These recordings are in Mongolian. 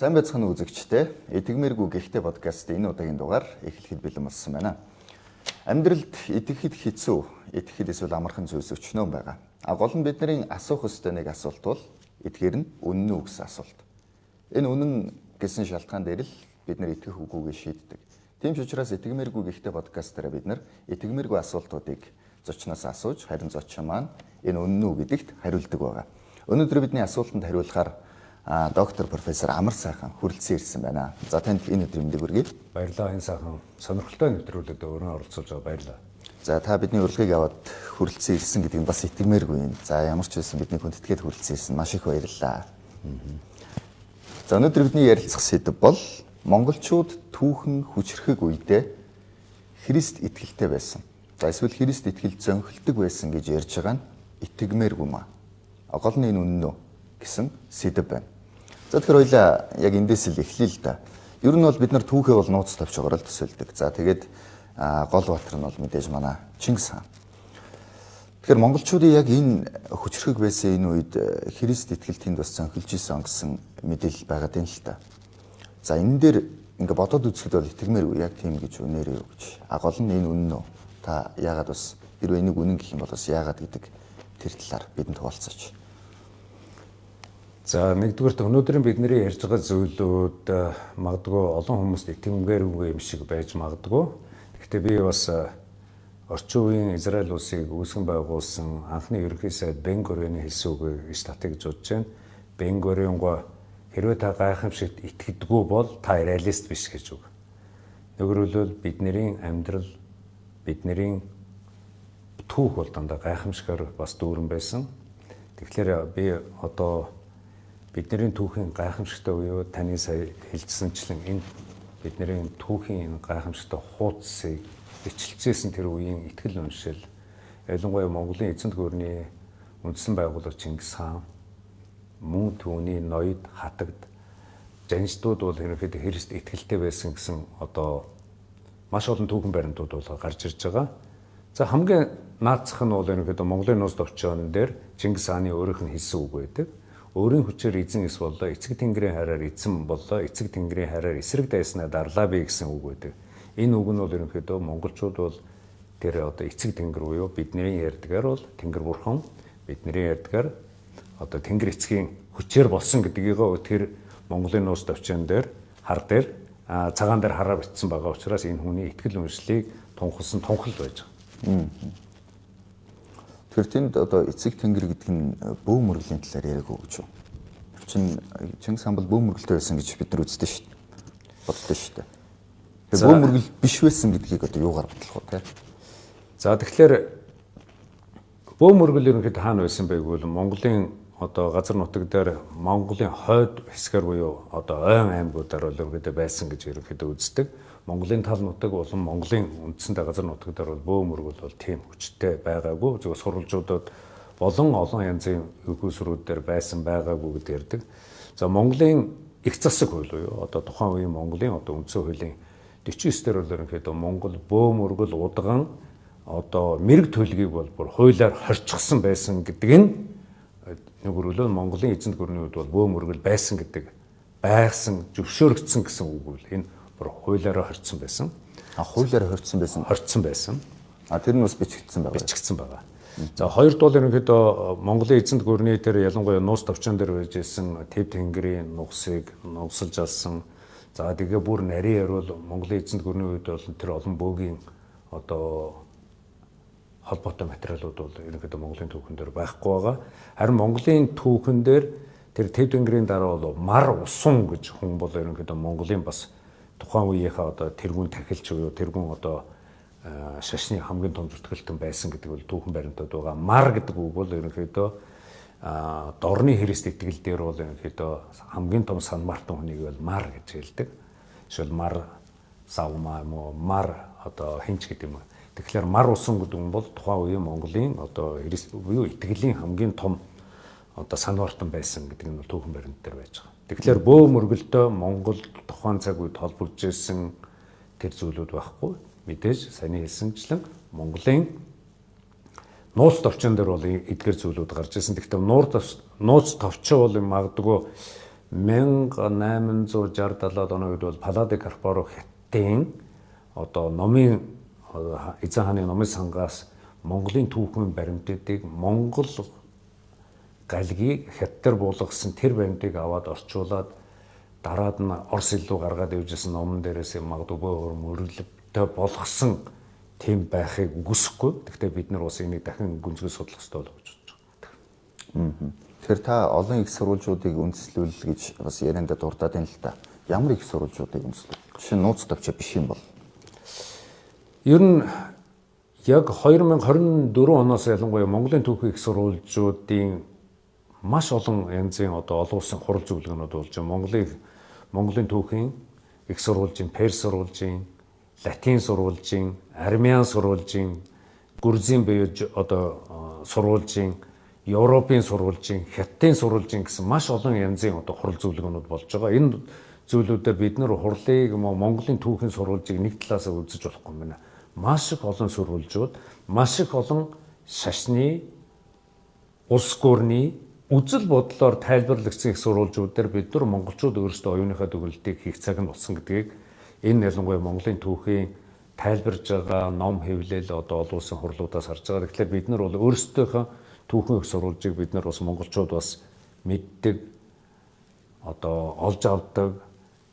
Сайн байцгаана уу үзэгчдээ. Эдгмээргүй гэхдээ подкаст энэ удаагийн дугаар эхлэхэд бэлэн болсон байна. Амьдралд итгэхэд хэцүү, итгэхэд эсвэл амархан зүйлс өчнөө байгаа. Гол нь бидний асуух ёстой нэг асуулт бол эдгээр нь үнэн үү гэсэн асуулт. Энэ үнэн гэсэн шалтгаан дээр л бид нар итгэх үгүйгээ шийддэг. Тийм ч учраас эдгмээргүй гэхдээ подкастаараа бид нар эдгмээргүй асуултуудыг зочноос асууж, харин зочин маань энэ үнэн үү гэдэгт хариулдаг байгаа. Өнөөдөр бидний асуултанд хариулахаар доктор профессор Амар сайхан хүрэлцэн ирсэн байна. За танд энэ өдрийн мэндийг хүргэе. Баярлалаа энэ сайхан сонирхолтой нэвтрүүлэгт өөрөө оролцож байгаа баярлалаа. За та бидний урилгыг аваад хүрэлцэн ирсэн гэдэг нь бас итгэмээргүй юм. За ямар ч байсан бидний хүндэтгээд хүрэлцэн ирсэн маш их баярлалаа. За өнөөдөр бидний ярилцах сэдэв бол монголчууд түүхэн хүчрхэг үедээ Христ итгэлтэй байсан. За эсвэл Христ итгэл зөнхөлдөг байсан гэж ярьж байгаа нь итгэмээргүй маа. Гол нь энэ үнэн үү гэсэн сэдэв байна. За тэгэхээр хоёлаа яг эндээс л эхлэе л да. Ер нь бол бид нар түүхээ бол нууц тавьчгаар л төсөөлдөг. За тэгээд гол баатар нь бол мэдээж манай Чингис хаан. Тэгэхээр монголчуудын яг энэ хүчрхэг байсан энэ үед Христ итгэлтэнд бас зөнхөлж исэн гэсэн мэдээлэл байгаад байна л та. За энэ дээр ингээ бодоод үзэхэд бол итгэмээргүй яг тийм гэж үнээрээ юу гэж. Гол нь энэ үнэн үү? Та яагаад бас хэрвээ энийг үнэн гэх юм бол бас яагаад гэдэг тэр талаар бидэнд хуваалцаач. За нэгдүгээрт өнөөдрийн бидний ярьж байгаа зүйлүүд магадгүй олон хүмүүст итгэмээргүй юм шиг байж магадгүй. Гэхдээ би бас орчин үеийн Израиль улсыг үүсгэн байгуулсан анхны ерөнхий сайд Бен Гурионы хэлсэн үгийг статик гэж бодож байна. Бен Гурионго хэрвээ та гайхамшигт итгэдэггүй бол та реалист биш гэж үг. Нөгөөрөлбөл бидний амьдрал, бидний түүх бол дандаа гайхамшигаар бас дүүрэн байсан. Тэгэхээр би одоо бидний түүхийн гайхамшигтай үе таны сая хэлжсэнчлэн энэ бидний түүхийн гайхамшигтай хуудсыг бичлэлцээсэн тэр үеийн итгэл үншил ялангуяа Монголын эзэнт гүрний үндсэн байгууллага Чингис хаан мөн түүний ноёд хатагд жанждууд бол ерөнхийдөө Христ итгэлтэй байсан гэсэн одоо маш олон түүхэн баримтууд бол гарч ирж байгаа. За хамгийн наацх нь бол ерөнхийдөө Монголын нууц товчоон дээр Чингис хааны өөрийнх нь хэлсэн үг байдаг. Өөрийн хүчээр эзэн эс боллоо, эцэг тэнгэрийн хайраар эзэн боллоо, эцэг тэнгэрийн хайраар эсрэг дайснаа дарлаа би гэсэн үг байдаг. Энэ үг нь бол ерөнхийдөө монголчууд бол тэр одоо эцэг тэнгэр буюу бидний ярьдгаар бол тэнгэр бурхан, бидний ярьдгаар одоо тэнгэр эцгийн хүчээр болсон гэдгийгөө тэр Монголын нууц товчоон дээр хар дээр цагаан дээр хараа бичсэн байгаа учраас энэ хүний итгэл үншлийг тунхалсан тунхал байж байгаа. Тэгэхээр тэнд одоо эцэг тэнгэр гэдэг нь бөө мөргөлийн талаар яриаг өгч юу? Чингис хаан бол бөө мөргөлтэй байсан гэж бид нар үздэг шүү дээ. Боддог шүү дээ. Тэгээ бөө мөргөл биш байсан гэдгийг одоо юугаар бодлох вэ? За тэгэхээр бөө мөргөл ерөнхийдөө хаана байсан байг бол Монголын одоо газар нутаг дээр Монголын хойд хэсгээр буюу одоо ойн аймагуудаар бол ерөнхийдөө байсан гэж ерөнхийдөө үздэг. Монголын тал нутаг болон Монголын үндсэндээ газар нутаг дээр бол бөө мөргөл бол тийм хүчтэй байгаагүй. Зөвхөн сурвалжуудад болон олон янзын өгөөсрүүдээр байсан байгаагүй гэдээ ярьдаг. За Монголын их засаг хууль буюу одоо тухайн үеийн Монголын одоо үндсэн хуулийн 49 дээр бол ерөнхийдөө Монгол бөө мөргөл удган одоо мэрэг төлгийг бол бүр хуулиар хорчгсон байсан гэдэг нь нөгөөрөлөө Монголын эзэнт гүрний үед бол бөө мөргөл байсан гэдэг байгсан зөвшөөрөгдсөн гэсэн үг үл энэ хуулиараа хорцсон байсан. Хуулиараа хорцсон байсан. Хорцсон байсан. Тэр нь бас бичигдсэн байгаа. Бичигдсэн байгаа. За хоёрд бол ерөнхийдөө Монголын эзэнт гүрний дээр ялангуяа нууц товчон дээр байж исэн Тэв тэнгэрийн нугсыг нугсалж алсан. За тэгээ бүр нарийн яриул Монголын эзэнт гүрний үед бол тэр олон бөөгийн одоо холбоотой материалууд бол ерөнхийдөө Монголын түүхэн дээр байхгүй байгаа. Харин Монголын түүхэн дээр тэр Тэв тэнгэрийн дараа бол мар усан гэж хүн бол ерөнхийдөө Монголын бас тухайн үеийнхээ одоо тэргүүн тахилч буюу тэргүүн одоо шашны хамгийн том зүтгэлтэн байсан гэдэг бол түүхэн баримтууд байгаа. Мар гэдэг үг бол ерөнхийдөө дорны Христ итгэл дээр бол ерөнхийдөө хамгийн том сан мартан хүнийг бол мар гэж хэлдэг. Эсвэл мар савма юм уу мар одоо хинч гэдэг юм. Тэгэхээр мар усан гэдэг нь бол тухайн үеийн Монголын одоо Христ буюу итгэлийн хамгийн том одоо сан мартан байсан гэдэг нь түүхэн баримт дээр байж байгаа. Тэгэхээр бөө мөргөлдөө Монгол тухайн цаг үед холбогдож ирсэн тэр зүйлүүд байхгүй. Мэдээж саяны хэлсэнчлэн Монголын нууц товчон дээр бол эдгээр зүйлүүд гарч ирсэн. Гэхдээ нууц товчон бол магадгүй 1860-70 оноуд бол Палладо Карпаро хятадын одоо номын эзэн хааны номын сангаас Монголын түүхэн баримтуудыг Монгол галгийг хятадаар буулгасан тэр баримтыг аваад орчуулад дараад нь Орос илүү гаргаад явжсэн номон дээрээс магадгүй мөрөлдөө болгосон тийм байхыг үгүйсэхгүй. Гэхдээ бид нар бас энийг дахин гүнзгий судлах хэрэгтэй болов гэж бодож байна. Тэгэхээр та олон их сурвалжуудыг үндэслүүл гэж бас ярианда дурдаад байна л та. Ямар их сурвалжуудыг үндэслэв? Жишээ нь нууц төвчөө биш юм бол. Ер нь яг 2024 оноос ялангуяа Монголын түүхийн их сурвалжуудын маш олон янзын одоо олон улсын хурал зөвлөгөөнүүд болж байна. Монголын түүхийн их сурвалжийн, Перс сурвалжийн, Латин сурвалжийн, Армян сурвалжийн, Грузийн буюу одоо сурвалжийн, Европын сурвалжийн, Хятадын сурвалжийн гэсэн маш олон янзын одоо хурал зөвлөгөөнүүд болж байгаа. Энэ зүйлүүдэд бид нар хурлыг Монголын түүхийн сурвалжийг нэг талаас нь үзэж болохгүй юм байна. Маш их олон сурвалжууд, маш их олон шашны, улс гүрний үзэл бодлоор тайлбарлагдсан их сурвалжууд дээр бид нар монголчууд өөрсдөө оюуныхаа дүгнэлтийг хийх цаг нь болсон гэдгийг энэ ялангуяа Монголын түүхийн тайлбарж байгаа ном хэвлэл одоо олон улсын хурлуудаас харж байгаа. Тэгэхээр бид нар бол өөрсдийнхөө түүхэн их сурвалжийг бид нар бас монголчууд бас мэддэг, одоо олж авдаг,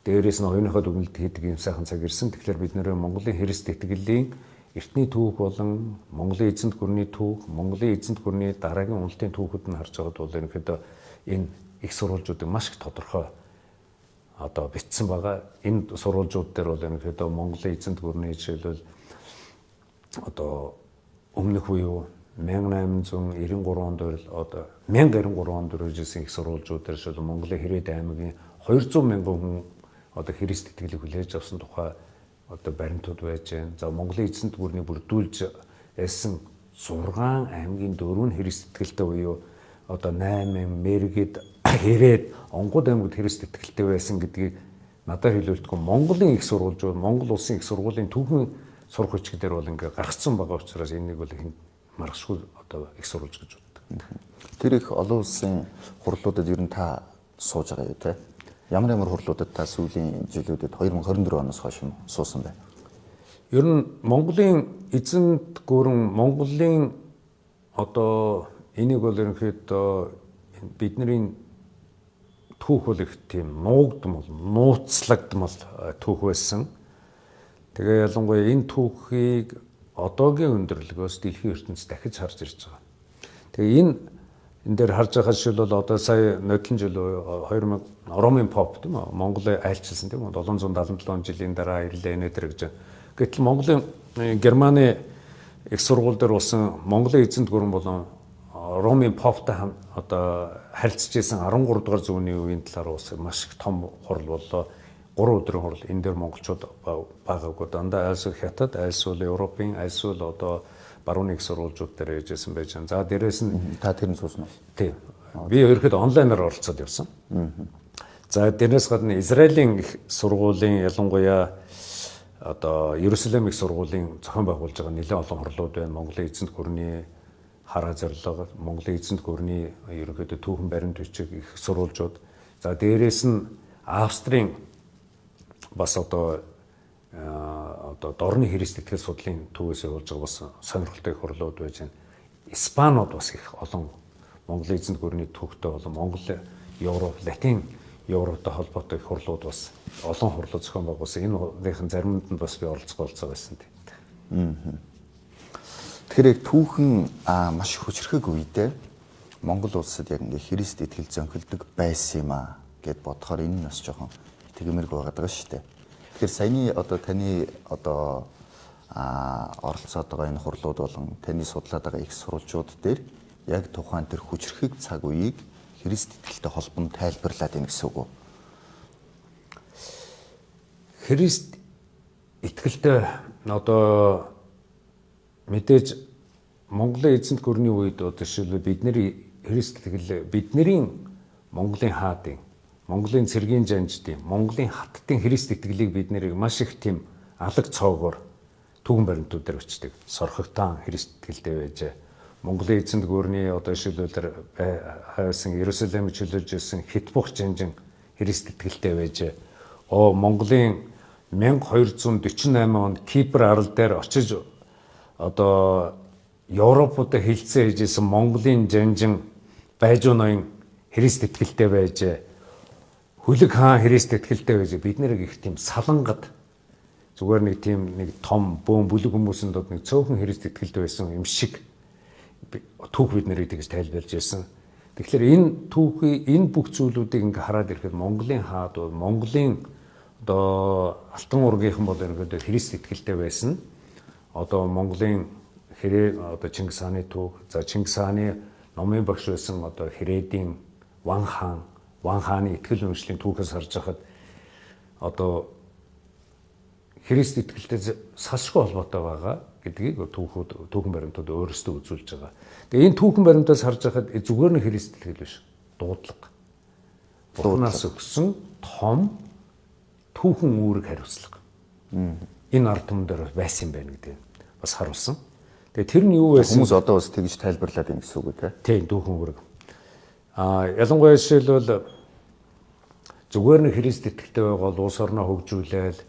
дээрээс нь оюуныхаа дүгнэлт хийдэг юм сайхан цаг ирсэн. Тэгэхээр бид нэр Монголын Христ итгэлийн эртний түүх болон Монголын эзэнт гүрний түүх, Монголын эзэнт гүрний дараагийн уналтын түүхүүд нь харж байгаад бол ерөнхийдөө энэ их сурвалжуудыг маш их тодорхой одоо бичсэн байгаа. Энэ сурвалжууд дээр бол ерөнхийдөө Монголын эзэнт гүрний жишээлбэл одоо өмнөх буюу 1893 онд одоо 1093 онд үргэлжилсэн их сурвалжууд дээр шил Монголын Хэрээд аймгийн 200 мянган хүн одоо Христ итгэлийг хүлээж авсан тухай одоо баримтууд байж байна. За Монголын эзэнт гүрний бүрдүүлж байсан 6 аймгийн 4 Христ итгэлтэй буюу одоо 8 Мэргэд, Хэрээд, Онгод аймагт Христ итгэлтэй байсан гэдгийг надаар хэлүүлдэг. Монголын их сурвалжууд, Монгол улсын их сургуулийн түүхэн сурах хүчгээр бол ингээ гаргацсан байгаа учраас энийг бол маргашгүй одоо их сурвалж гэж боддог. Тэр их олон улсын хурлуудад ер нь та сууж байгаа юу те? Ямар хурлуудад та сүүлийн жилүүдэд 2024 оноос хойш суусан байна? Ер нь Монголын эзэнт гүрэн Монголын одоо энийг бол ерөнхийдөө бидний түүх бол их тийм нуугдмал, нууцлагдмал түүх байсан. Тэгээ ялангуяа энэ түүхийг одоогийн өндөрлөгөөс дэлхийн ертөнцид дахиж харж ирж байгаа. Тэгээ энэ дээр харж байгаа жишээл бол одоо сая нодлон жил 2000 Ромын Поп тийм үү Монголыг айлчилсан тийм үү 777 жилийн дараа ирлээ нэтэр гэж. Гэтэл Монголын Германы их сургууль дээр болсон Монголын эзэнт гүрэн болон Ромын Поптой одоо харилцаж исэн 13 дугаар зууны үеийн талаар бас маш их том хурал боллоо. 3 өдрийн хурал энэ дээр монголчууд байгаагүй дандаа айлсвал Хятад, айлсвал Европын, айлсвал одоо барууны их сурвалжууд дээр яжсэн байж байгаа. За дээрээс нь та тэр нь суусан уу? Тийм. Би ерөөхдөө онлайнаар оролцоод явсан. За дээрээс гадна Израилийн их сургуулийн ялангуяа одоо Иерусалим их сургуулийн зохион байгуулж байгаа нэлээд олон хурлууд байна. Монголын эзэнт гүрний хараа зорилго, Монголын эзэнт гүрний ерөнхийдөө түүхэн баримт бичиг их сурвалжууд. За дээрээс нь Австрийн бас одоо дорны Христ итгэл судлалын төвөөс явуулж байгаа бас сонирхолтой их хурлууд байж байна. Испанууд бас их олон Монголын эзэнт гүрний түүхтэй болон Монгол, Европ, Латин Европтой холбоотой их хурлууд бас олон хурлууд зохион байгуулсан. Энэ хурлын заримд нь бас би оролцох байсан тийм. Тэгэхээр түүхэн маш хүчрхэг үедээ Монгол улсад яг ингээ Христ итгэл зөнхөлдөг байсан юм аа гэд бодохоор энэ нь бас жоохон тэгмэрэг байгаа шүү дээ. Тэгэхээр саяны одоо таны одоо оролцоод байгаа энэ хурлууд болон таны судлаад байгаа их сурвалжууд дээр яг тухайн тэр хүчрхэг цаг үеийг Христ итгэлтэй холбон тайлбарлаад байна гэсэн үг үү? Христ итгэлтэй одоо мэдээж Монголын эзэнт гүрний үед одоо жишээлбэл бидний Христ итгэл бидний Монголын хаадын, Монголын цэргийн жанждын, Монголын хаттын Христ итгэлийг бид нэр маш их тийм алаг цоогоор түүхэн баримтууд дээр бичдэг. Сорхогтан Христ итгэлтэй байжээ. Монголын эзэнт гүрний одоо жишээлбэл хайсан Иерусалимыг чөлөөлж ирсэн Хит бух жанжин Христ итгэлтэй байж Монголын 1248 онд Кипр арал дээр очиж одоо Европуудад хилцээ хийжсэн Монголын жанжин Байжуу ноён Христ итгэлтэй байж Хүлэг хаан Христ итгэлтэй байж бид нэр их тийм салангад зүгээр нэг тийм нэг том бөөн бүлэг хүмүүсэнд нэг цөөхөн Христ итгэлтэй байсан юм шиг түүх бид нэрийг тэгж тайлбарлаж байсан. Тэгэхээр энэ бүх зүйлүүдийг ингээ хараад ирэхэд Монголын хаад Монголын одоо алтан ургийнхан бол ерөнхийдөө Христ итгэлтэй байсан. Одоо Монголын одоо Чингис хааны түүх, за Чингис хааны номын багш байсан одоо Хэрээдийн Ван хааны итгэл үнэмшлийн түүхээс харж байхад одоо Христ итгэлтэй салшгүй холбоотой байгаа гэдгийг түүхэн баримтууд өөрсдөө үзүүлж байгаа. Тэгээ энэ түүхэн баримтаас харж байхад зүгээр нэг Христ итгэл биш. Дуудлага. Бурханаас өгсөн том түүхэн үүрэг хариуцлага. Энэ ард түмэн дээр байсан юм байна гэдэг бас харуулсан. Тэгээ тэр нь юу байсан? Хүмүүс одоо бас тэгж тайлбарлаад юм гэсэн үг үү те? Тийм, түүхэн үүрэг. Ялангуяа жишээлбэл зүгээр нэг Христ итгэлтэй байгаа бол улс орноо хөгжүүлээл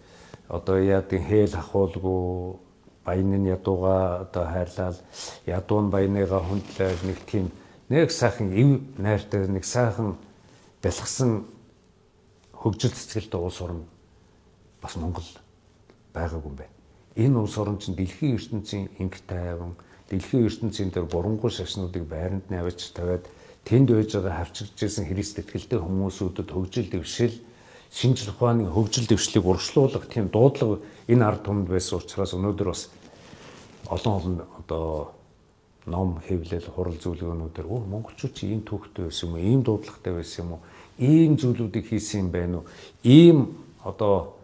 одоо яадын хээл хахуулгүй баян нь ядууга одоо хайрлал ядуу нь баяныгаа хүндлээл нэг сайхан ив найртай нэг сайхан бэлгсэн хөгжил цэцгэлтэй улс орн бас Монгол байгаагүй юм байна. Энэ улс орн чинь дэлхийн ертөнцийн инх тайван дэлхийн ертөнцийн дээр бурангуй шашнуудыг байранд нь авч тавиад тэнд байж байгаа хавчигдчихсэн Христ итгэлтэй хүмүүсүүдэд хөгжил дэвшил шинжлэх ухааны хөгжил дэвшлийг урьдчилуулах тийм дуудлага энэ ард түмэнд байсан учраас өнөөдөр бас олон одоо ном хэвлэл хурал зүйлгүүнүүдээр монголчууд чи ийм түүхтэй байсан юм уу, ийм дуудлагатай байсан юм уу, ийм зүйлүүдийг хийсэн юм байна уу, ийм одоо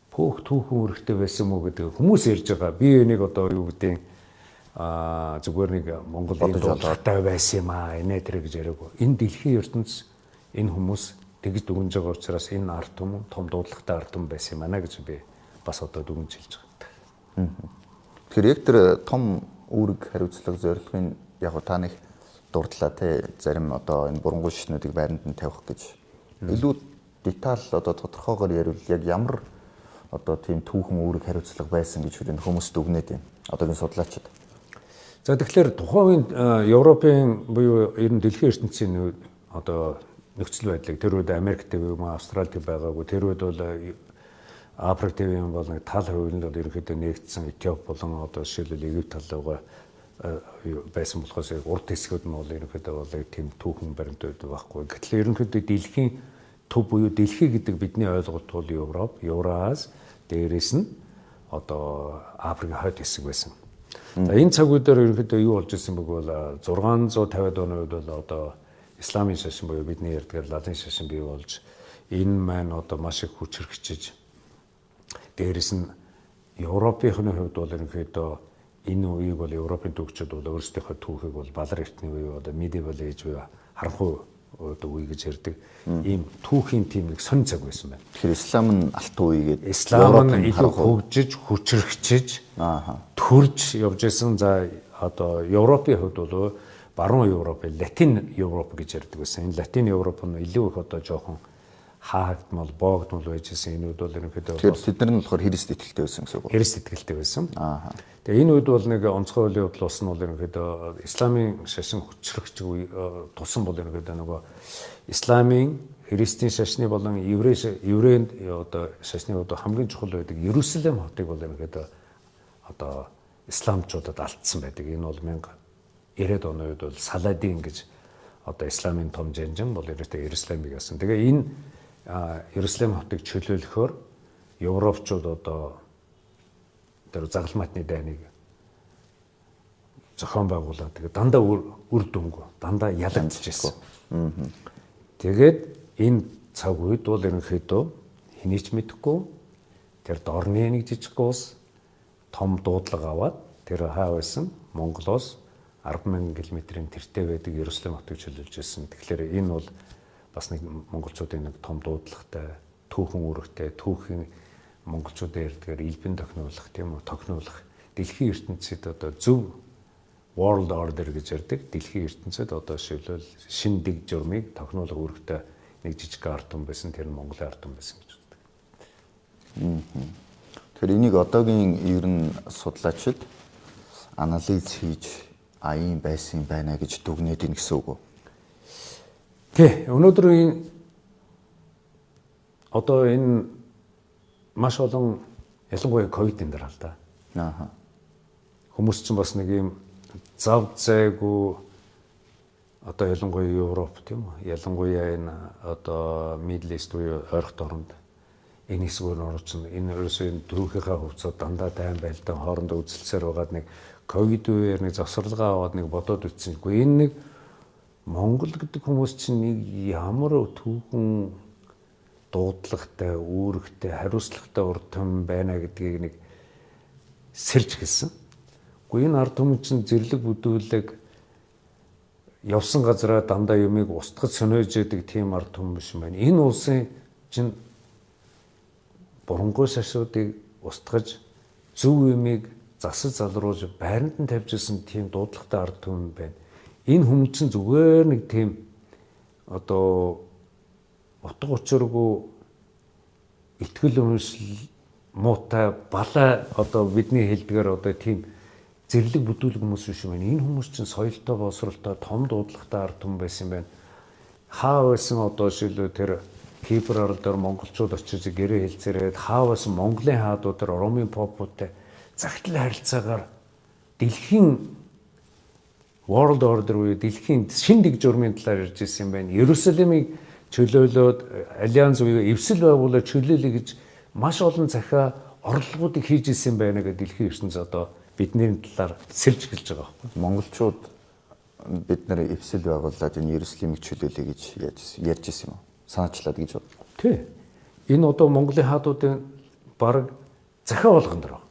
пөөх түүхэн үүрэгтэй байсан юм уу гэдэг хүмүүс ярьж байгаа. Би энийг одоо юу гэдэг зүгээр нэг Монгол ийм дуудлагатай байсан юм аа, инээ тэр гэж яриаггүй. Энэ дэлхийн ертөнц энэ хүмүүс тэгж дүгнж байгаа учраас энэ ард түмэн том дуудлагатай ард түмэн байсан юм аа гэж би бас одоо дүгнж хэлж байгаа. Тэгэхээр яг тэр том үүрэг хариуцлага зорилгын яг та нэг дурдлаа те зарим одоо энэ бурангуй шишнүүдийг байранд нь тавих гэж илүү деталь одоо тодорхойгоор ярил яг ямар одоо тийм түүхэн үүрэг хариуцлага байсан гэж хүмүүст дүгнээд юм одоогийн судлаачид. За тэгэхээр тухайн Европын буюу ер нь дэлхийн ертөнцийн одоо нөхцөл байдлыг тэр үед Америк төв юм Австрали төв байгаагүй тэр үед бол Африк төв юм бол нэг тал хувилд ерөнхийдөө нэгдсэн Этиоп болон одоо жишээлбэл Египт талгаа байсан болохоос урд хэсгүүд нь бол ерөнхийдөө бол тийм түүхэн баримтууд байхгүй. Гэтэл ерөнхийдөө дэлхийн төв буюу дэлхий гэдэг бидний ойлголт бол Европ, Евразь дээрээс нь одоо Африкийн хойд хэсэг байсан. За энэ цаг үеэр ерөнхийдөө юу болж ирсэн бэ бол 650-аад оны үед бол одоо исламын шашин буюу бидний ярьдаг латын шашин бий болж энэ маань одоо маш их хүч хэрхжиж дээрээс нь Европынхны хувьд бол ерөнхийдөө энэ үеийг бол Европын түүхчид бол өөрсдийнхөө түүхийг бол балар эртний үе одоо medieval age буюу харанхуй одоо үе гэж ярьдаг. Ийм түүхийн тийм нэг сонь цаг байсан байна. Тэгэхээр ислам нь алтан үе гэдэг. Ислам нь илүү хөгжиж, хүчрхчиж, төрж явж исэн. За одоо Европын хувьд бол баруун Европ, Латин Европ гэж ярьдаг байсан. Энэ Латин Европ нь илүү их одоо жоохон хаагдмал, боогдмал байжсэн. Энэ үед бол ерөнхийдөө тэд нар нь болохоор Христ итгэлтэй байсан гэсэн үг. Христ итгэлтэй байсан. Тэгээ энэ үед бол нэг онцгой үйл явдал болсон бол ерөнхийдөө исламын шашин хүчрхэж тусан бол ерөнхийдөө нөгөө исламын христийн шашны болон еврейн одоо шашны одоо хамгийн чухал байдаг Ерүсалим хотыг бол ерөнхийдөө одоо исламчуудад алдсан байдаг. Энэ бол 1090-ад оны үед бол Саладин гэж одоо исламын том жанжин бол ерөөсөө Ерүсалимыг асан. Тэгээ энэ Ерүсалим хотыг чөлөөлөхөөр европчууд одоо тэр загалмайтны дайныг зохион байгуулаад тэгээ дандаа үр дүнгүй дандаа ялагдчихсан. Тэгээд энэ цаг үед бол ерөнхийдөө хэний ч мэдэхгүй тэр дорны нэг жижиг уус том дуудлага аваад тэр хаа байсан Монголоос 10,000 км-ийн тэртээ байдаг Ерүсалим хотыг чөлөөлж байсан. Тэгэхээр энэ бол бас нэг монголчуудын нэг том дуудлагатай, түүхэн үүрэгтэй, түүхийн монголчуудын ярьдгаар илбэн тохиноолох тийм үү, тохиноолох дэлхийн ертөнцид одоо зөв world order гэж ярьдаг. Дэлхийн ертөнцид одоо шилбэл шин дэг журмыг тохиноолох үүрэгтэй нэг жижиг ард түмэн байсан, тэр нь Монголын ард түмэн байсан гэж үздэг. Тэгэхээр энийг одоогийн ер нь судлаачид анализ хийж ийм байсан байна гэж дүгнээд ийн гэсэн үг үү? Тий, өнөөдөр одоо энэ маш олон ялангуяа ковидын дараа л да. Ааха. Хүмүүс чинь бас нэг юм зав зайгүй одоо ялангуяа Европ тийм үү? Ялангуяа энэ одоо Middle East буюу ойрхон оронд энэ хэсгүүр орж энэ ерөөсөө энэ түүхийнхаа хувьцаа дандаа дайм байлдан хоорондоо үзэлцээр байгаад нэг ковид үеэр нэг завсралгаа аваад нэг бодоод үтсэн. Гэхдээ энэ нэг Монгол гэдэг хүмүүс чинь нэг ямар түүхэн дуудлагатай, үүрэгтэй, хариуцлагатай урд түмэн байна гэдгийг нэг сэрж гэлсэн. Гэхдээ энэ ард түмэн чинь зэрлэг бүдүүлэг явсан газараа дандаа юмыг устгаж сониож яадаг тийм ард түмэн биш юм байна. Энэ улсын чинь бурангүй шашуудыг устгаж зөв юмыг засаж залруулж байранд нь тавьж исэн тийм дуудлагатай ард түмэн байна. Энэ хүмүүс чинь зүгээр нэг тийм одоо утга учиргүй итгэл үнэмшил муутай балаа одоо бидний хэлдгээр одоо тийм зэрлэг бүдүүлэг хүмүүс биш юм байна. Энэ хүмүүс чинь соёлтой боловсролтой том дуудлагатай ард түмэн байсан юм байна. Хаа байсан одоо шилүү тэр Кипр ордоор монголчууд очиж гэрээ хэлцээрээд хаа байсан Монголын хаадуудаар Ромын попуудтай загтлын харилцаагаар дэлхийн World Order буюу дэлхийн шин дэг журмын талаар ярьж ирсэн юм байна. Иерусалимыг чөлөөлөөд альянс буюу эвсэл байгуулаад чөлөөлөе гэж маш олон захиа орлогуудыг хийж ирсэн байна гэдэг дэлхийн ертөнц одоо бидний талаар сэрж гэлж байгаа байхгүй. Монголчууд бид нэр эвсэл байгуулад энэ Иерусалимыг чөлөөлөе гэж ярьж ирсэн юм уу? Санаачлаад гэж бод. Тий. Энэ одоо Монголын хаадуудын бараг захиа болгон дэр.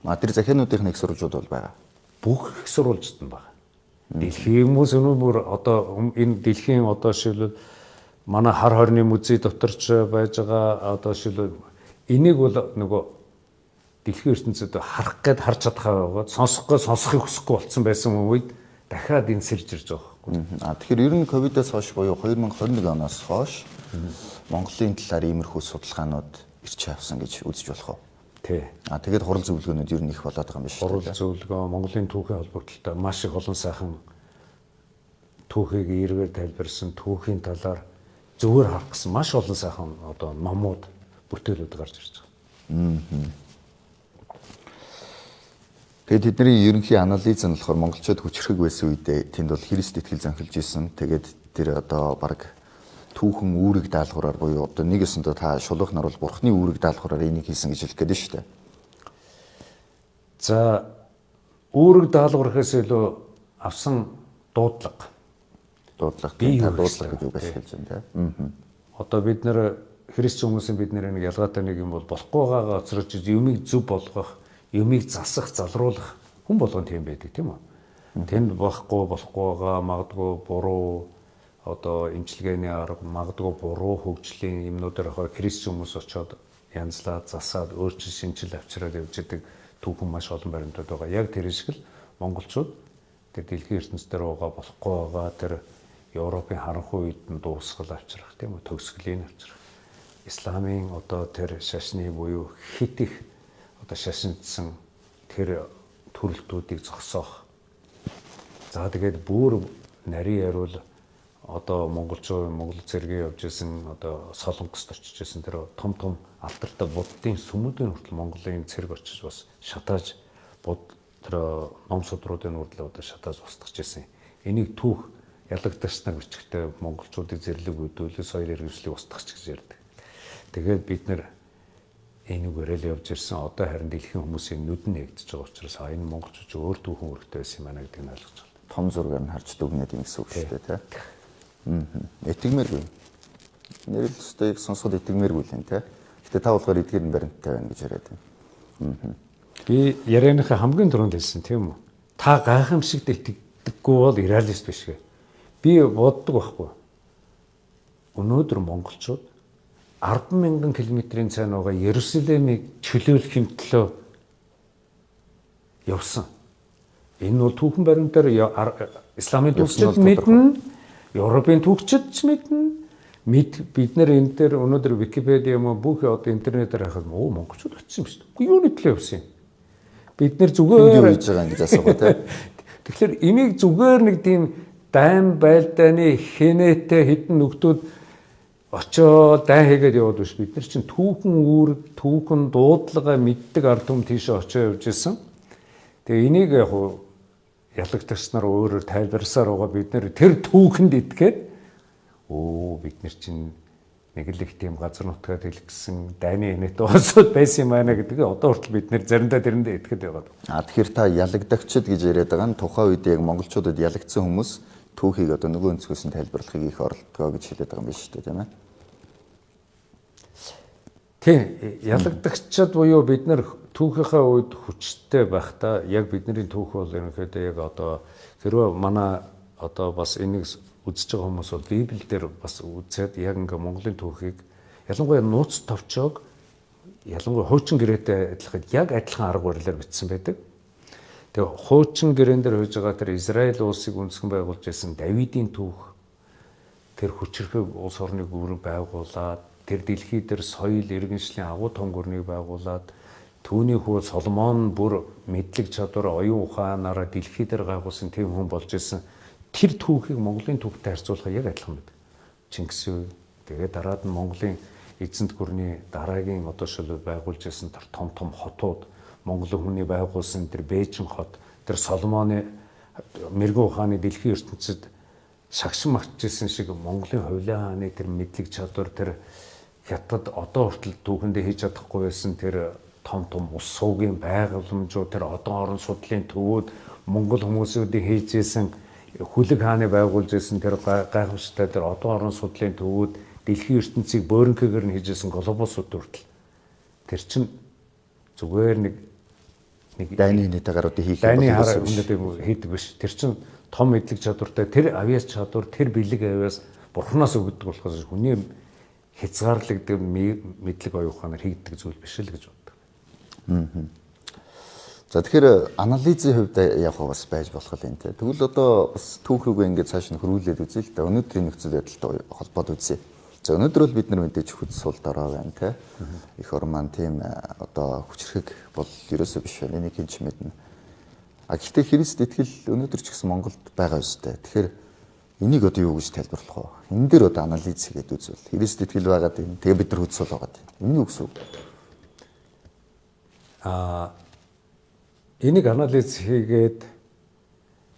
Тэр захиануудын их сурвалжууд бол байгаа. Бүх их сурвалжт нь байгаа. Дэлхийн хүмүүс өнөөдөр одоо энэ дэлхийн одоо шилбэл манай хар хорны музей доторч байж байгаа одоо шилбэл энийг бол нөгөө дэлхийн ертөнцид харах гээд харж чадхаа байгаад сонсохыг хүсэхгүй болсон байсан үед дахиад энэ сэрж ирж байгаа байхгүй. Тэгэхээр ер нь ковидоос хойш буюу 2021 оноос хойш Монголын талаар иймэрхүү судалгаанууд ирч авсан гэж үзэж болох уу? Тий. Тэгээд хурал зөвлөгөөнүүд ер нь их болоод байгаа юм биш үү? Хурал зөвлөгөө Монголын түүхийн холбогдлолтой маш их олон сайхан түүхийг эргээр тайлбарсан түүхийн талаар зөвөр харах гэсэн маш олон сайхан одоо номууд бүтээлүүд гарч ирж байгаа. Тэгээд тэдний ерөнхий анализ нь болохоор монголчууд хүчрхэг байсан үедээ тэнд бол Христ итгэл занхилж исэн. Тэгээд тэр одоо баг түүхэн үүрэг даалгавраар буюу одоо нэг өсөндөө та шулуух нар бол бурхны үүрэг даалгавраар энийг хийсэн гэж хэлэх гээд нь шүү дээ. За үүрэг даалгаврахаас илүү авсан дуудлага бие дуудлага гэж үг ашиглаж байна тийм. Одоо бид нэр христч хүмүүсийн бид нэг ялгаатай нэг юм бол болохгүй байгаагаа оцрож юмыг зөв болгох, юмыг засах, залруулах хүн болгон тийм байдаг тийм үү? Тэнд болохгүй байгаа магадгүй буруу одоо эмчилгээний арга магадгүй буруу хөгжлийн юмнуудаар хаа христч хүмүүс очоод янзлаад засаад өөрчлөлт шинжил авчираад явж байгаа түүхэн маш олон баримтууд байгаа. Яг тэр шиг л монголчууд тэр дэлхийн ертөнцийн байгаа болохгүй байгаа тэр Европын харанхуй үед нь дуусгал авчрах тийм үү, төгсгөлийн авчрах. Исламын одоо тэр шашны буюу хит их одоо шашинцсан тэр төрөлтүүдийг зогсоох. За тэгээд бүр нарийн яриул одоо Монгол зэргийн явж исэн одоо Солонгост очиж исэн тэр том алдартай буддын сүмүүдийн хүртэл Монголын цэрэг очиж бас шатааж тэр ном судруудын хүртэл одоо шатааж устгаж исэн. Энийг түүх ялагдагчнаар бичгтээ монголчуудын зэрлэг өдөөлөө соёл иргэншлийг устгах гэж ярьдаг. Тэгээд бид нэр энийг өрөөл явж ирсэн одоо харин дэлхийн хүмүүсийн нүд нь эгдэж байгаа учраас энэ монголчууд өөр түүхэн үүрэгтэй байсан юм байна гэдгийг ойлгож байна. Том зургаар нь харж дүгнээд юм гэсэн үг шүү дээ тийм. Итгэмээргүй. Нэрэлттэйг сонсоход итгэмээргүй л юм тийм. Гэтэ та болохоор эдгээр нь баримттай байна гэж яриад байна. Би ярианыхаа хамгийн түрүүнд хэлсэн тийм үү? Та гайхамшигт итгэдэггүй бол реалист биш гэ. Би боддог байхгүй. Өнөөдөр монголчууд 10,000 км-ийн цаана байгаа Иерусалимыг чөлөөлөх юм төлөө явсан. Энэ бол түүхэн баримтаар исламын түүхчид мэднэ, Европын түүхчид ч мэднэ, бид нэр энэ дээр өнөөдөр Википедиа юм бүх одоо интернетээр харахад монголчууд очсон юм шүү дээ. Юуны төлөө явсан юм? Бид нэр зүгээр юу хийж байгаа ингэж асуугаа тий. Тэгэхээр энийг зүгээр нэг тийм дайм байлдааны хинээтэй хідэн нөхдүүд очоод дай хийгээд яваад биш. Бид нар чинь түүхэн үүрэг, түүхэн дуудлага мэддэг ард түмэн тийшээ очоо явж исэн. Тэгээ энийг яг ялагчдаас нар өөрөөр тайлбарсаар байгаа бид нэр тэр түүхэнд итгээд бид нар чинь нэг л их тийм газар нутгаад хэлэх гэсэн дайны инэт уусууд байсан юм байна гэдгийг одоо хүртэл бид нэр заримдаа тэрэндээ итгэхэд байгаа. Тэгэхээр та ялагдагчд гэж яриад байгаа нь тухайн үед яг монголчуудад ялагдсан хүмүүс түүхийг одоо нөгөө өнцгөөс нь тайлбарлахыг их оролдгоо гэж хэлээд байгаа юм биш үү тийм ээ? Тийм, ялагдагчд буюу бид нар түүхийнхаа үед хүчтэй байхдаа яг бидний түүх бол ерөнхийдөө яг одоо хэрвээ манай одоо бас энийг үзэж байгаа хүмүүс бол Библиэлд бас үзээд яг ингээ Монголын түүхийг ялангуяа нууц товчоог ялангуяа хуучин гэрээтэй адилхан яг адилхан арга барилаар бичсэн байдаг. Тэгээ хуучин гэрээн дээр хөөж байгаа тэр Израиль улсыг үндэсгэн байгуулж байсан Давидын түүх тэр хүчрхэг улс орныг байгуулад тэр дэлхий дээр соёл иргэншлийн агуу том гүрнийг байгуулад түүний хүү Соломон бүр мэдлэг чадвар оюун ухаанаараа дэлхий дээр гайхуулсан тийм хүн болж исэн. Тэр түүхийг Монголын түүхтэй харьцуулахад яг адилхан байдаг. Чингис үе тэгээд дараад нь Монголын эзэнт гүрний дараагийн одоо шил байгуулж исэн тэр том хотууд Монгол хүний байгуулсан тэр Бээжин хот тэр Соломоны мэрэгэн ухааны дэлхийн ертөнцид шагшин магтжсэн шиг Монголын хувлын хааны тэр мэдлэг чадвар тэр хятад одоо хүртэл түүхэндээ хийж чадахгүй байсан тэр том ус суугийн байгууламжууд тэр одон орон судлалын төвүүд Монгол хүмүүсүүдийн хийжсэн хүлэг хааны байгуулж исэн тэр гайхамшигтай тэр одон орон судлалын төвүүд дэлхийн ертөнцийг бөөрөнхөөр нь хийжсэн глобусууд хүртэл тэр чинь зүгээр нэг дайны нэтагаруудыг хийх дайны хараа хийдэг биш. Тэр чинь том мэдлэг чадвартай тэр авиас чадвар тэр бэлэг авиас бурхнаас өгдөг болохоос хүний хязгаарлагддаг мэдлэг оюун ухаанаар хийгддэг зүйл биш л гэж боддог. За тэгэхээр анализийн хувьд яг бас байж болох юм те. Тэгвэл одоо бас түүх рүүгээ ингээд цааш нь хөрвүүлээд үзье л да. Өнөөдрийн нөхцөл байдалтай холбоод үзье. За өнөөдөр бол бид нар мэдээж хүч сул дараа байна те. Их орон маань тийм одоо хүчрхэг бол ерөөсөө биш байна. Энийг хинч мэднэ. Гэхдээ Христ итгэл өнөөдөр ч гэсэн Монголд байгаа ёстой. Тэгэхээр энийг одоо юу гэж тайлбарлах вэ? Энэ дээр одоо анализ хийгээд үзвэл Христ итгэл байгаа тийм. Тэгээ бид нар хүч сул байгаа тийм. Энэ юу гэсэн үг? Энийг анализ хийгээд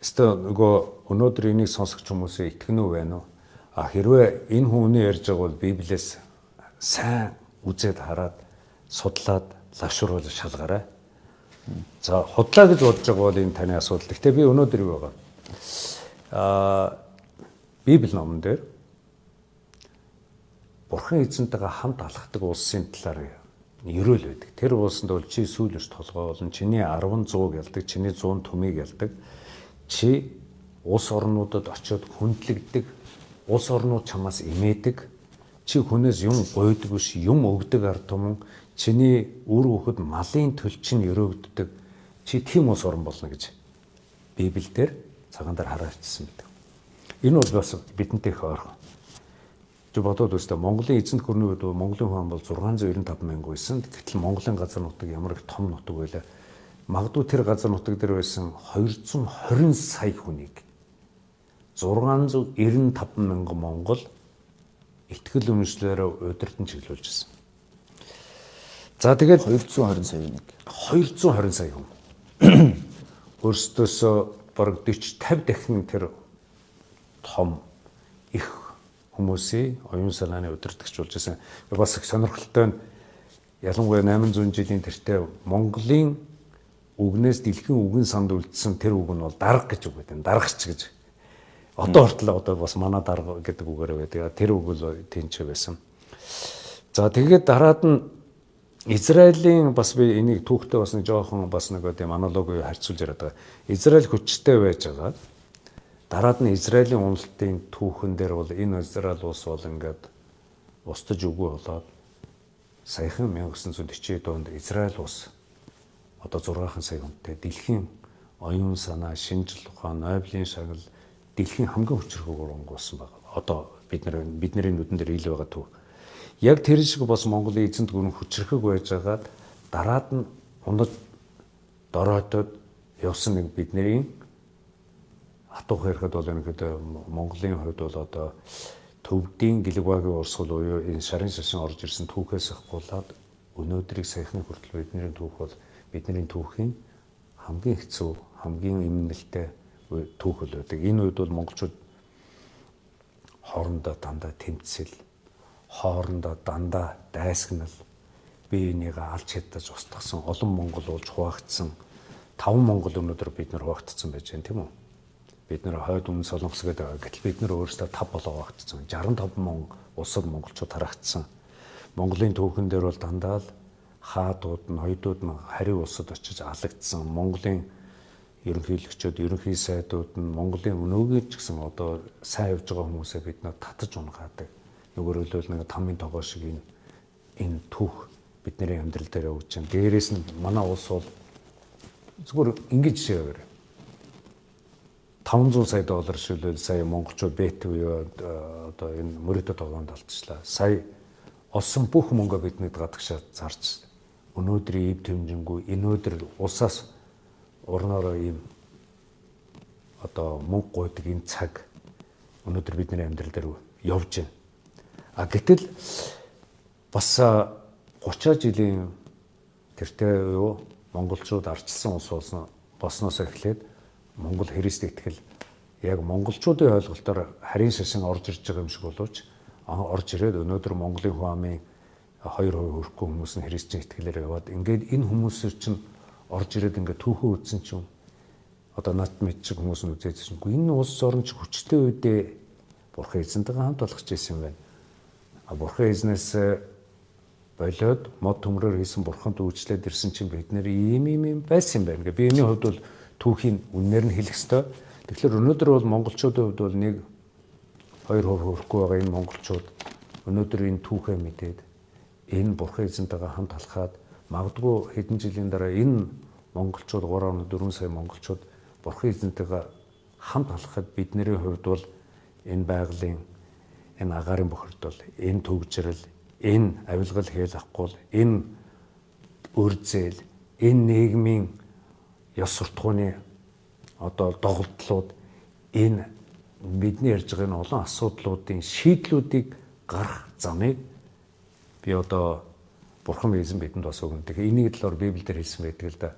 өстө нөгөө өнөөдөр энийг сонсогч хүмүүсээ итгэнэ үү байна уу? Хэрвээ энэ хүний ярьж байгаа бол Библиэс сайн үзээд хараад судлаад лавшруулж шалгаарай. За худлаа гэж бодож байгаа бол энэ таны асуудал. Гэхдээ би өнөөдөр юу байгаа? Библи номон дээр Бурхан эзэнтэйгээ хамт алхдаг улсын талаар ерөөл байдаг. Тэр улсанд бол чи сүүлж толгой болон чиний 10 100 ялдаг, чиний 100 төмийг ялдаг. Чи улс орнуудад очиод хүндлэгдэг, улс орнууд чамаас имээдэг. Чи хүнээс юм гуйдаг биш, юм өгдөг ард түмэн, чиний үр хөхөд малын төлчин өрөөгддөг. Чи тийм улс орн болно гэж Библиэлд цагаан дээр хараачсан байдаг. Энэ бол бас бидэнтэй их ойрхон. Чи бодоод үзтээ Монголын эзэнт гүрний үед Монголын хүн бол 695 мянга байсан. Гэтэл Монголын газар нутаг ямар их том нутаг байлаа. Магадгүй тэр газар нутаг дээр байсан 220 сая хүнийг 695 мянган монгол итгэл үнэмшлээрээ удирдан чиглүүлж байсан. За тэгээд 220 сая нэг. 220 сая хүн. Өөрсдөөсөө бараг 40 50 дахин тэр том их хүмүүсийн оюун санааны удирдагч болж байсан. Бас их сонирхолтой нь ялангуяа 800 жилийн тэртээ Монголын үгнээс дэлхийн үгэн санд үлдсэн тэр үг нь бол дарга гэж үг гэдэг. Даргач гэж. Одоо хүртэл одоо бас манай дарга гэдэг үгээр байдаг. Тэр үг л тэнцээ байсан. За тэгээд дараад нь Израилийн бас би энийг түүхтэй бас нэг жоохон бас нэг тийм аналогыг харьцуулж яриад байгаа. Израиль хүчтэй байж байгаа. Дараад нь Израилийн уналтын түүхэн дээр бол энэ Израиль улс бол ингээд устж үгүй болоод саяхан 1940 онд Израиль улс одоо 6 сая хүнтэй дэлхийн оюун санаа, шинжлэх ухаан, Нобелийн шагнал дэлхийн хамгийн хүчрхэг уран болсон байгаа. Одоо бидний нүдэн дээр ил байгаа төв. Яг тэр шиг бас Монголын эзэнт гүрэн хүчрэхэг байж байгаад дараад нь унаж дороотод явсан нэг бидний хатуух ярихад бол ерөнхийдөө Монголын хувьд бол одоо төвдийн Гэлэгвагийн урсгал буюу энэ шарын шашин орж ирсэн түүхээс ахгуулаад өнөөдрийг саяхны хүртэл бидний түүх бол бидний түүхийн хамгийн хэцүү, хамгийн эмнэлтэй түүх л байдаг. Энэ үед бол монголчууд хоорондоо дандаа тэмцэл, хоорондоо дандаа дайсагнал, бие бинийгээ алж ядаж устгасан, олон монгол уулж хуваагдсан, 5 монгол өнөөдөр бид нар хуваагдсан байж байна тийм үү? Бид нар хойд өмнө Солонгос гэдэг байгаа. Гэтэл бид нар өөрсдөө 5 болоо хуваагдсан. 65 улсад монголчууд харагдсан. Монголын түүхэн дээр бол дандаа л хаадууд, ноёдууд хариу улсад очиж алагдсан. Монголын ерөнхийлөгчид, ерөнхий сайдууд нь Монголын өнөөгийн ч гэсэн одоо сайн явж байгаа хүмүүсээ бид нар татаж унгаадаг. Нөгөөр хэлбэл нэг тамийн тогоо шиг энэ түүх бидний амьдрал дээр өгч байна. Дээрээс нь манай улс бол зүгээр ингэж жишээ өгөөрэй. 500 сая доллар шилбэл сая монголчууд бет буюу одоо энэ мөрөдө тогоонд алдчихлаа. Сая олсон бүх мөнгө биднийд гадагшаа зарж өнөөдрийн эв тэмжингүй өнөөдөр улсаас урноороо ийм одоо мөнгө гуйдаг энэ цаг өнөөдөр бидний амьдрал дээр явж байна. А гэтэл бас 30 жилийн тэртээ юу монголчууд арчилсан улс болсноос эхлээд Монгол Христэд итгэл яг монголчуудын ойлголтоор харийн шашин орж ирж байгаа юм шиг боловч орж ирээд өнөөдөр Монголын хүн амын 2% хүрэхгүй хүмүүс нь христчэн итгэлээр яваад ингээд энэ хүмүүсээр чинь орж ирээд ингээд түүхөө үтсэн чинь одоо над мэд шиг хүмүүс нь үзээд чинь энэ улс орн ч хүчтэй үедээ бурхан эзэнтэйгээ хамт болгож ирсэн юм байна. А бурхан эзнээс болоод мод төмрөөр хийсэн бурханд үйлчлээд ирсэн чинь бид нэр ийм байсан юм байна. Би энэ хувьд бол түүхийн үнээр нь хэлэх ёстой. Тэгэхээр өнөөдөр бол монголчуудын хувьд бол 1-2% хүрэхгүй байгаа энэ монголчууд өнөөдөр энэ түүхээ мэдээд энэ бурхан эзэнтэйгээ хамт алхаад магадгүй хэдэн жилийн дараа энэ монголчууд 3.4 сая монголчууд бурхан эзэнтэйгээ хамт алхахад бидний хувьд бол энэ байгалийн энэ агаарын бохирдол, энэ төгжрөл, энэ авилгал хээл ахгүй, энэ үрзэл, энэ нийгмийн ёс суртахууны одоо доголдлууд энэ бидний ярьж байгаа энэ олон асуудлуудын шийдлүүдийг гарах замыг би одоо бурхан эзэн бидэнд бас өгнө. Тэгэхээр энийг талаар Библиэлд хэлсэн байдаг л да.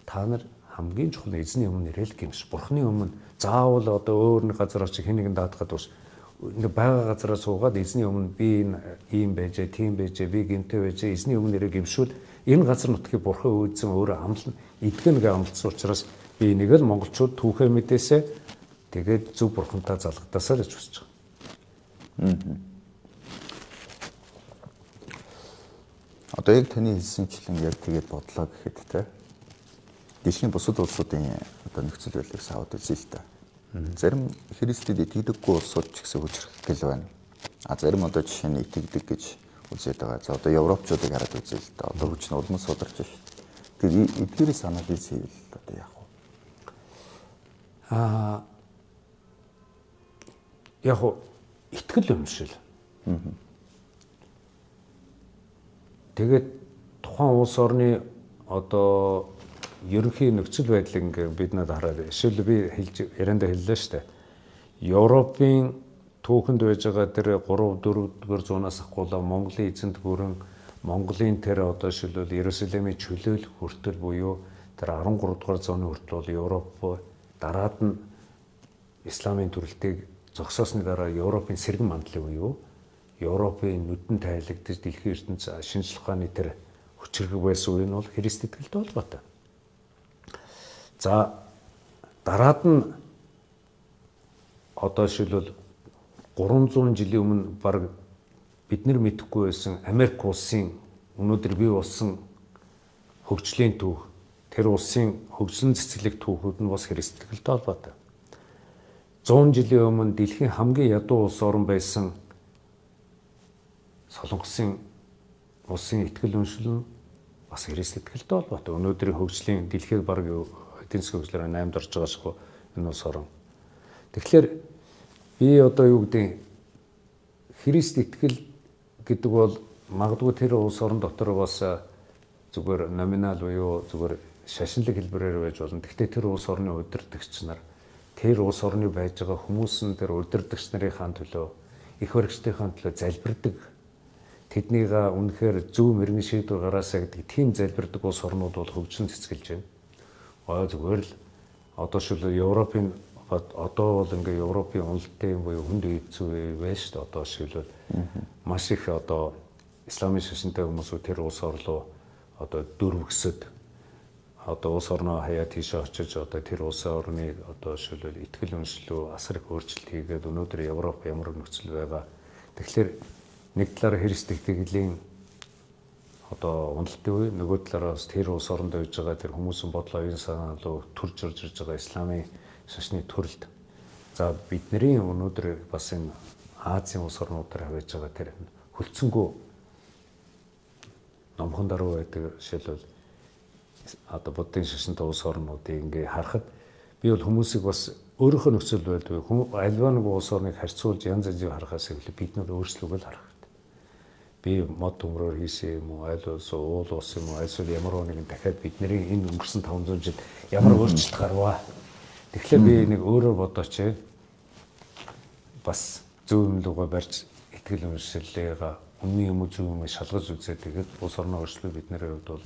Та нар хамгийн чухал эзний өмнө нэрэл гэмш. Бурханы өмнө заавал одоо өөр нэг газар очиж хэн нэгэн даатгаад бас ингээ байгаа газараа суугаад эзний өмнө би ийм байжээ, тийм байжээ, би гэмтэй байжээ, эзний өмнө нэрээ гэмшүүл энэ газар нутгийг бурхан өөдсөн өөрөө амлан эдгэнгээ амлсан учраас би энийг л монголчууд түүхээ мэдээсээ тэгээд зөв бурхантай залгадаасаа гэж хүсэж байгаа. Одоо яг таны хэлсэнчлэн яг тэгээд бодлоо гэхэд те дэлхийн бусад улсуудын одоо нөхцөл байдлыг савд үзье л та. Зарим Христэд итгэдэггүй улсууд ч гэсэн хүчрхэгэл байна. А зарим одоо жишээ нь итгэдэг гэж үзээд байгаа. За одоо европчуудыг хараад үзье л та. Одоо хүч нь улмаас сударч байна шүү дээ. Тэгээд эдгээрээс анализ хийвэл одоо яах вэ? Яг итгэл өмшил. Тэгээд тухайн улс орны одоо ерөнхий нөхцөл байдлыг ингээ бид надад хараад жишээл би ярианда хэллээ шүү дээ. Европын түүхэнд байж байгаа тэр 3-4-р зуунаас ахгүйла Монголын эзэнт гүрэн Монголын тэр одоо шилбэл Иерусалимын чөлөөлөх хүртэл буюу тэр 13 дугаар зууны хүртэл бол Европ дараад нь исламын төрөлтийг зогсоосны дараа Европын сэргэн мандлын буюу Европын нүдэн тайлагдж дэлхийн ертөнцийн шинжлэх ухааны тэр хүчрэг байсан үе нь бол Христ итгэлтэй холбоотой. За дараад нь одоо шилбэл 300 жилийн өмнө баг бид нар мэдэхгүй байсан Америк улсын өнөөдөр бий болсон хөгжлийн түүх, тэр улсын хөгжлөн цэцгэлэг түүхүүд нь бас Христ итгэлтэй холбоотой. 100 жилийн өмнө дэлхийн хамгийн ядуу улс орн байсан Солонгосын улсын итгэл үншил нь бас Христ итгэлтэй холбоотой. Өнөөдрийн хөгжлийн дэлхийд баг эдийн засгийн хөгжлөөр 8-д орж байгаа шүү энэ улс орн. Тэгэхээр би одоо юу гэдэг Христ итгэл гэдэг бол магадгүй тэр улс орон дотор бас зүгээр номинал буюу зүгээр шашинлаг хэлбэрээр байж болно. Гэхдээ тэр улс орны удирдагч нар тэр улс орны байж байгаа хүмүүс нь тэр удирдагч нарын төлөө их баригчдын төлөө залбирдаг. Тэднийг үнэхээр зөв мэрэгэн шийдвэр гаргаасаа гэдэг тийм залбирдаг улс орнууд бол хөгжин цэцгэлж байна. Зүгээр л одоо шил Европын одоо бол ингээ Европын уналтын буюу хүнд үеийн байж шүү дээ. Одоо шилбэл маш их одоо исламын шашинтай хүмүүсүүд тэр улс орлоо одоо дөрвөсөд одоо улс орноо хаяа тийшээ очиж одоо тэр улс орны одоо шилбэл итгэл үнэмшлүү асар их өөрчлөлт хийгээд өнөөдөр Европ ямар нөхцөл байгаа. Тэгэхээр нэг талаараа Христ итгэлийн одоо уналтын үе, нөгөө талаараас тэр улс оронд байж байгаа тэр хүмүүсийн бодлоо оюун санаа руу төрж орж ирж байгаа исламын шашны төрөлд. За бидний өнөөдөр бас энэ Азийн улс орнуудаар хавьж байгаа тэр хөлцөнгөө номхон даруй байдаг жишээлбэл одоо буддын шашинтай улс орнуудыг ингээ харахад би бол хүмүүсийг бас өөрийнхөө нөхцөл байдал альва нэг улс орныг харьцуулж янз янзыг харахаас илүү бид нар өөрчлөгөө л харах. Би мод төмрөөр хийсэн юм уу, айл улс уул улс юм уу, эсвэл ямар нэгэн дахиад бидний энэ өнгөрсөн 500 жил ямар өөрчлөлт гарваа. Тэгэхээр би нэг өөрөөр бодооч бас зөв юм лугаа барьж итгэл үнэмшлээг үнэн юм уу зөв юм уу шалгаж үзээд тэгээд улс орноо өөрчлөө бидний хувьд бол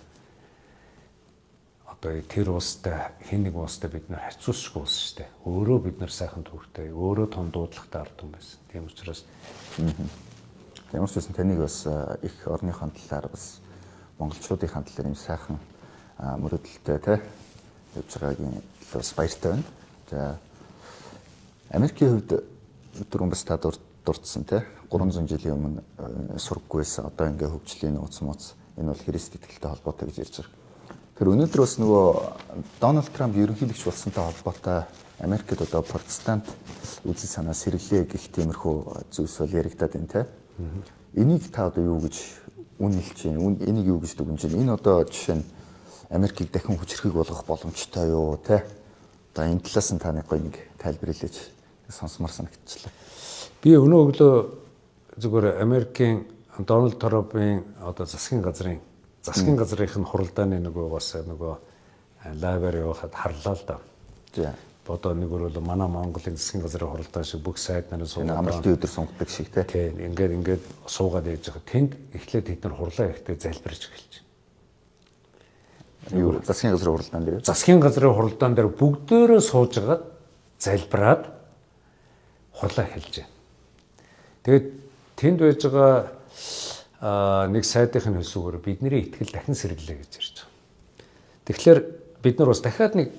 одоо тэр улстай хэн нэг улстай бид нар харьцуулшгүй улс шүү дээ. Өөрөө бид нар сайхан түүхтэй, өөрөө том дуудлагатай ард түмэн байсан. Тийм учраас ямар ч байсан таныг бас их орныхон талаар бас монголчуудын талаар юм сайхан мөрөдөлтэй те явж байгаагийн бас баяртай байна. За Америкийн хувьд түрүүн бас та дурдсан те 300 жилийн өмнө сургагүйсэн одоо ингээ хөгжлийн нууц мууц энэ бол Христ итгэлтэй холбоотой гэж ярьж байгаа. Тэр өнөөдөр бас нөгөө Дональд Трамп ерөнхийлөгч болсонтой холбоотой Америкт одоо протестант үзэл санаа сэргэлээ гэх тиймэрхүү зүйлс бол яригадаад байна те. Энийг та одоо юу гэж үнэлж байна? Энийг юу гэж дүгнэж байна? Энэ одоо жишээ нь Америкийг дахин хүчрхэг болгох боломжтой юу те? Одоо энэ талаас нь та нэг гоё нэг тайлбар хэлээч. Сонсомор санагдчихлаа. Би өнөө өглөө зүгээр Америкийн Дональд Трампын одоо засгийн газрын хуралдааны нөгөө бас нөгөө лайваар явахад харлаа л да. За. Одоо нэг бол манай Монголын засгийн газрын хуралдаан шиг бүх сайд нарыг суугаад амралтын өдөр сонгодог шиг те. Тийм ингээд суугаад яаж байгаа. Тэнд эхлээд тэд нар хурлаа ихтэй залбирч эхэлж байна. Юу засгийн газрын хуралдаан дээр? Засгийн газрын хуралдаан дээр бүгдөө сууж агаад залбираад хурлаа эхэлж байна. Тэгээд тэнд байж байгаа нэг сайдын хөсөөгөр бидний итгэл дахин сэргэлээ гэж ярьж байгаа. Тэгэхээр бид нар бас дахиад нэг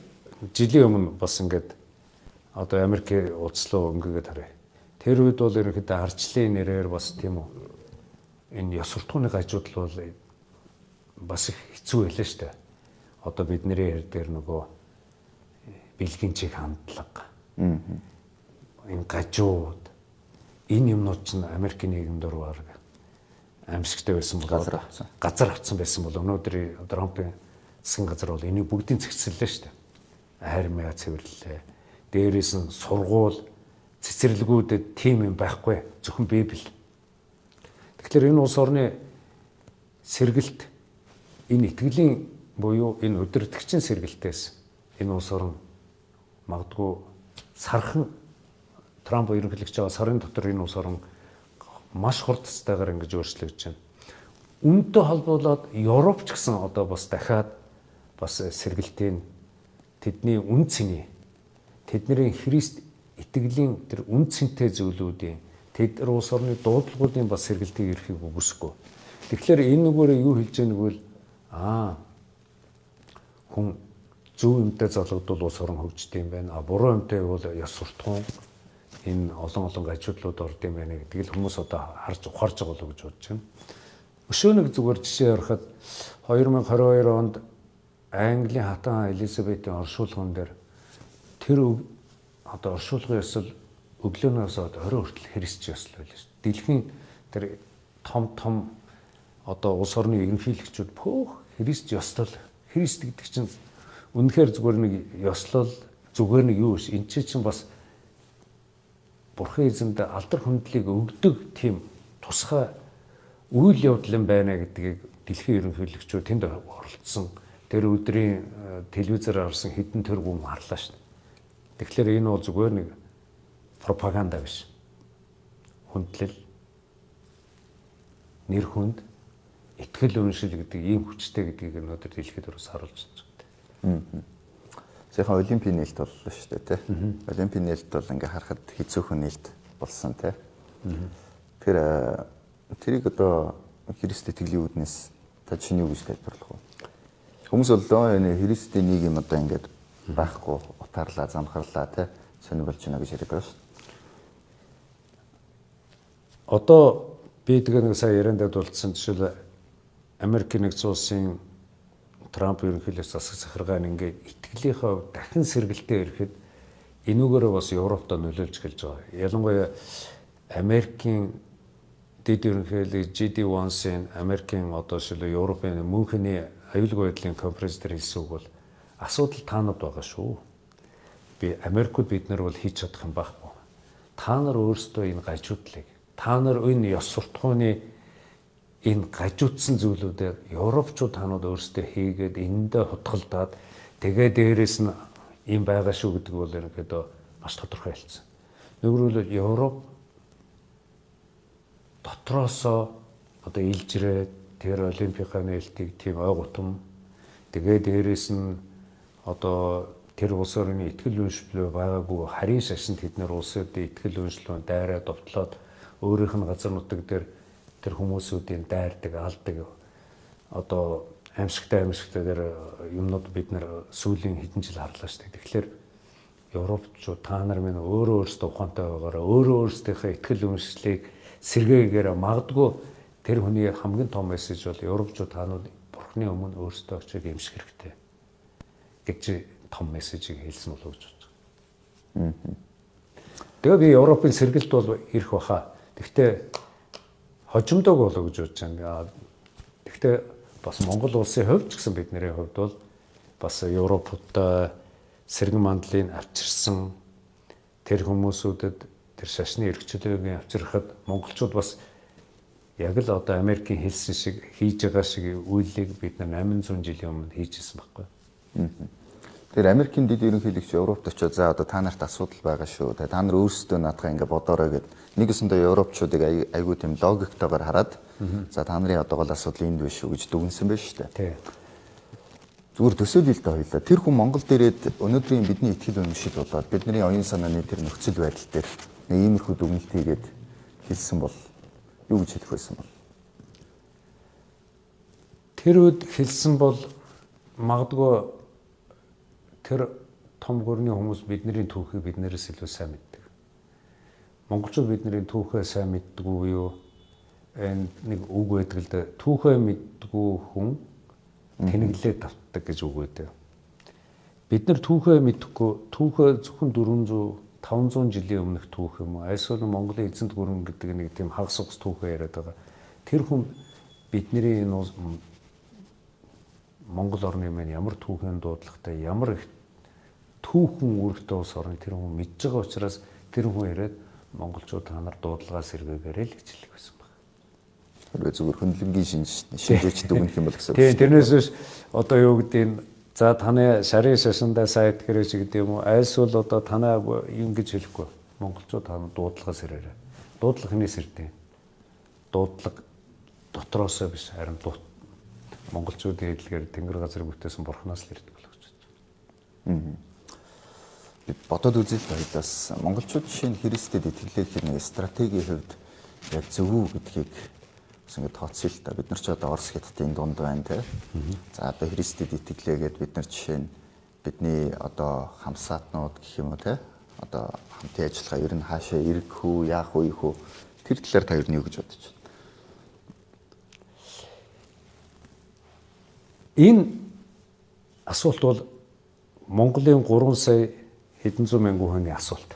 жилийн өмнө бас ингээд одоо Америкийн улс руу өнгөгээд харъя. Тэр үед бол ерөнхийдөө арчлын нэрээр бас тийм үү энэ ёс суртахууны гажууд бол бас их хэцүү байлаа шүү дээ. Одоо бидний ярь дээр нөгөө бэлгийн чиг хандлага. Энэ гажууд энэ юмнууд чинь Америкийн нийгэмд орваар амьсгтай байсан бол газар авсан байсан бол өнөөдөр Трампын засгийн газар бол энийг бүгдийг зэгцэллээ шүү дээ. Харьмаа цэвэрлэлээ. Дээрээс нь сургууль цэцэрлэгүүдэд тийм юм байхгүй. Зөвхөн Библи. Тэгэхээр энэ улс орны сэргэлт энэ итгэлийн буюу энэ удирдгчийн сэргэлтээс энэ улс орн магадгүй сархан Трамп ерөнхийлөгч байгаа сарын дотор энэ улс орн маш хурдцайгаар ингэж өөрчлөгдөж байна. Үүнтэй холбоолоод Европ ч гэсэн одоо бас дахиад бас сэргэлтийн тэдний үн цэний тэдний Христ итгэлийн тэр үн цэнтэй зүйлүүдийн тэд улс орны дуудлагуудын бас сэргэлтийг эрхийг үгүйсэхгүй. Тэгэхээр энэ нүгээрээ юу хэлж яаг вэ? Хүн зөв юмтай залгадвал улс орон хөгждөг юм байна. Буруу юмтай бол ёс суртахуун энэ олон гажуудлууд орд юм байна гэдэг л хүмүүс одоо харж ухаарж байгаа болов гэж бодож байна. Өшөө нэг зүгээр жишээ ярихад 2022 онд Английн хатан Элизабетийн оршуулган дээр тэр одоо оршуулгын ёсол өглөөнөөс 20 хүртэл христч ёсол байлаа шүү. Дэлхийн тэр том одоо улс орны ерөнхийлөгчүүд бүх христ ёслол христ гэдэг чинь үнэхээр зүгээр нэг ёслол зүгээр нэг юу ш. Энд чинь бас Бурхан эзэнд алдар хүндлийг өгдөг тийм тусгай үйл явдал байна гэдгийг дэлхийн ерөнхийлөгчөө тэнд оролцсон. Тэр өдрийн телевизээр харсан хэдэн тэрбум харлаа шүү дээ. Тэгэхээр энэ бол зүгээр нэг пропаганда биш. Хүндлэл, нэр хүнд, итгэл үнэмшил гэдэг ийм хүчтэй гэдгийг өнөөдөр дэлхийд өрөөс харуулж байна. Зөвхөн олимпийн нээлт боллоо шүү дээ, тий. Олимпийн нээлт бол ингээ харахад хэцүүхэн нээлт болсон, тий. Тэгэхээр тэрийг одоо Христ итгэлийн үүднээс та чинь юу гэж тайлбарлах вэ? Хүмүүс бол энэ Христийн нийгэм одоо ингээд байхгүй утаарлаа, замхарлаа, тий. Сонирхолж байна гэж яриад байгаа шүү. Одоо би тэгээ нэг сая яриандад болцсон жишээл Америкийн нэгдсэн улсын Трамп ерөнхийлөгч засаг захиргааны ингээд итгэлийнхаа дахин сэргэлтээ ирэхэд энүүгээрээ бас Европтой нөлөөлж эхэлж байгаа. Ялангуяа Америкийн дэд ерөнхийлөг GD Vance-ийн Америкийн одоо шилээ Европын Мюнхений аюулгүй байдлын конференцээр хэлсэн үг бол асуудал таанад байгаа шүү. Би Америкууд бид нар бол хийж чадах юм байхгүй. Та нар өөрсдөө энэ гажуудлыг, та нар энэ ёс суртахууны энэ гажуудсан зүйлүүдээр европчууд танууд өөрсдөө хийгээд энэндээ хутгалдаад тэгээ дээрээс нь юм байгаа шүү гэдэг бол ерөнхийдөө маш тодорхой хэлсэн. Нөгөөрөөр Европ дотроосоо одоо илжрээд тэр олимпийнхаа нээлтийг тийм ой гутам тэгээ дээрээс нь одоо тэр улс орны итгэл үнэмшлөө байгаагүй харийн шашинд тэднэр улсууд итгэл үнэмшлөө дайраа довтлоод өөрийнх нь газар нутаг дээр тэр хүмүүсүүдийн дайрдаг, алдаг одоо аимшигтай дээр юмнууд бид нар сүүлийн хэдэн жил харлаа шүү дээ. Тэгэхээр европчууд та нар минь өөрөөсөө ухаантай байгаараа өөрөөсийнхөө итгэл үнэмшлийг сэргээгээр магадгүй тэр хүний хамгийн том мессеж бол европчууд таанууд бурхны өмнө өөрсдөө очиж эмших хэрэгтэй гэж том мессежийг хэлсэн болов гэж бодож байгаа. Тэгээ би Европын сэргэлт бол ирэх баха. Гэхдээ хожимдог болов гэж бодож байна. Гэхдээ бас Монгол улсын хувьд ч гэсэн бидний хувьд бол бас Европтой сэргэн мандлыг авчирсан тэр хүмүүсүүдэд тэр шашны эрхчлөлийг авчирхад монголчууд бас яг л одоо Америкийн хэлсэн шиг хийж байгаа шиг үйлийг бид нар 800 жилийн өмнө хийжсэн байхгүй. Тэр Америкийн дэд ерөнхийлөгч Европт очиод за одоо та нарт асуудал байгаа шүү. Та нар өөрсдөө наадхаа ингээ бодоорой гэд нэг өсөндөө европчуудыг айгүй тийм логиктойгоор хараад за та нарын одоо гол асуудал энд биш шүү гэж дүгнсэн байж шүү дээ. Зүгээр төсөөлөлтөй хоёлаа. Тэр хүн Монгол дээрээд өнөөдрийн бидний итгэл үнэмшил болоод бидний оюун санааны тэр нөхцөл байдал дээр нэг иймэрхүү дүгнэлт хийгээд хэлсэн бол юу гэж хэлэх байсан бол? Тэр үед хэлсэн бол магадгүй тэр том гүрний хүмүүс бидний түүхийг биднээс илүү сайн мэддэг. Монголчууд бидний түүхээ сайн мэддэггүй юу? Энэ нэг үг байдаг л да. Түүхээ мэддэггүй хүн тэнэглээ давтдаг гэж үг байдаг. Бид нар түүхээ мэдэхгүй, түүхээ зөвхөн 400 500 жилийн өмнөх түүх юм уу? Այսօр Монголын эзэнт гүрэн гэдэг нэг тийм хагас угс түүхээ яриад байгаа. Тэр хүн бидний энэ Монгол орны маань ямар түүхэн дуудлагатай, ямар их түүхэн үүрэгтэй улс орны тэр хүн мэдж байгаа учраас тэр хүн яриад монголчууд та нар дуудлагаас сэргээгээрэй л гэж хэлэх байсан баг. Хэрвээ зүгээр хөндлөнгийн шинжээч дүгнэх юм бол гэсэн үг. Тийм, тэрнээс биш одоо юу гэдэг нь за таны шарын шашиндаа сайд гэрэж гэдэг юм уу? Айлсвал одоо танаа юм гэж хэлэхгүй. Монголчууд та дуудлагаас сэрээрэй. Дуудлагын сэрдээ. Дуудлага дотроосоо биш харин монголчуудын хэллэгээр тэнгэр газрыг бүтээсэн бурхнаас л ирдэг болох гэж байна. Би бодоод үзэл хоёлаас монголчууд жишээ нь Христэд итгэлээ хэр нэг стратегийн хувьд яг зөв үү гэдгийг бас ингэ тооцъё л та. Бид нар ч одоо Орос хятадын дунд байна те. За одоо Христэд итгэлээгээд бид нар жишээ нь бидний одоо хамсаатнууд гэх юм уу те. Одоо хамтын ажиллагаа ер нь хаашаа ирэх үү, яах вэ хөө тэр талаар та ер нь юу гэж бодож байна? Энэ асуулт бол Монголын 3 сая хэдэн зуун мянган хүний асуулт.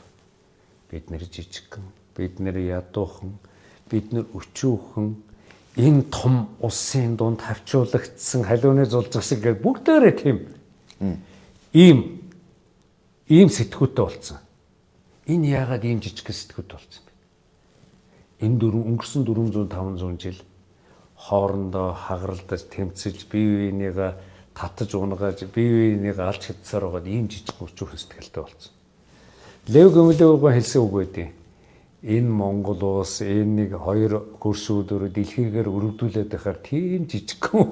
Бид нэр жижигхэн, бид нэр ядуухан, бид нэр өчүүхэн энэ том улсын дунд хавчуулагдсан халиуны зулжих шиг гэж бүгдээрээ тийм ийм сэтгүүтэй болсон. Энэ яагаад ийм жижиг сэтгүүд болсон бэ? Энэ өнгөрсөн 400-500 жил хоорондоо хагаралдаж тэмцэж бие биенийгээ татаж унгаж бие биенийгээ алж хятсаар байгаад ийм жижиг өчүүхэн сэтгэлтэй болсон. Лев Гумилевгийн хэлсэн үг байдیں۔ Энэ Монгол улс энэ нэг хоёр хөршүүдөөр дэлхийгээр өргөдүүлээд байхаар тийм жижигхэн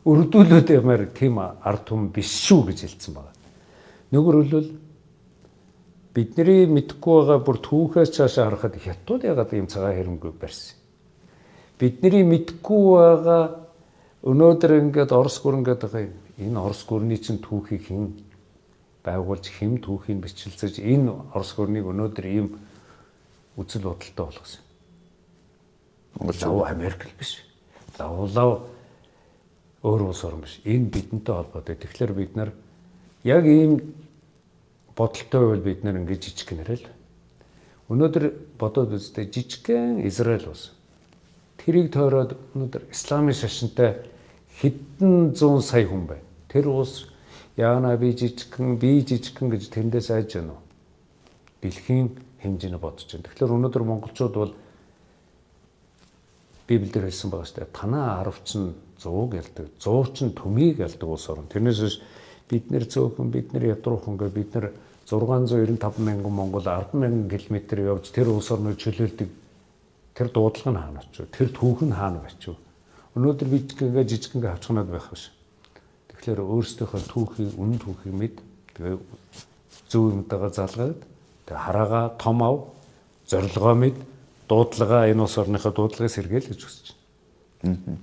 өргөдүүлээд ямаар тийм ард түмэн биш шүү гэж хэлсэн байна. Нөгөөрөлбөл бидний мэдхгүй байгаа бүр түүхээс цаашаа харахад хятад ягаад ийм цагаан хэрэмгүй барьсан. Бидний мэдхгүй байгаа өнөөдөр ингээд Орос гүр ингээд байгаа энэ Орос гүрний чинь түүхийг хэн байгуулж хэм түүхийг бичлэлцэж энэ Орос гүрнийг өнөөдөр ийм үзэл бодолтой болгосон. Монгол Америк л биш. Лавлав өөр улс орн биш. Энэ бидэнтэй холбоотой. Тэгэхээр бид нар яг ийм бодолтой байвал бид нар ингэж жижиг нэрэл. Өнөөдөр бодоод үзтээ жижигхэн Израиль улс. Тэрийг тойроод өнөөдөр исламын шашинтай хэдэн зуун сая хүн байна. Тэр улс яана би жижигхэн гэж тэндээс айж байна уу? Дэлхийн хэмжээний бодож байна. Тэгэхээр өнөөдөр монголчууд бол Библиэр хэлсэн байгаа шүү дээ. Танаа 10 чинь 100 ялдаг, 100 чинь төмийг ялдаг улс орн. Тэрнээс биш бид нэр цөөхөн, бид нэр ядуухан гэ бид нар 695 мянган монгол 10,000 км явж тэр улс орныг чөлөөлдөг. Тэр дуудлага нь хаана очив? Тэр түүх нь хаана очив? Өнөөдөр бид жижигхэн хавчганаад байх биш. Тэгэхээр өөрсдийнхөө түүхийг, үнэн түүхийг мэд тэгээ зөв юмтайгаа залгаад тэгээ хараагаа том ав, зорилгоо мэд, дуудлага энэ улс орныхоо дуудлагыг сэргээл гэж хүсэж байна.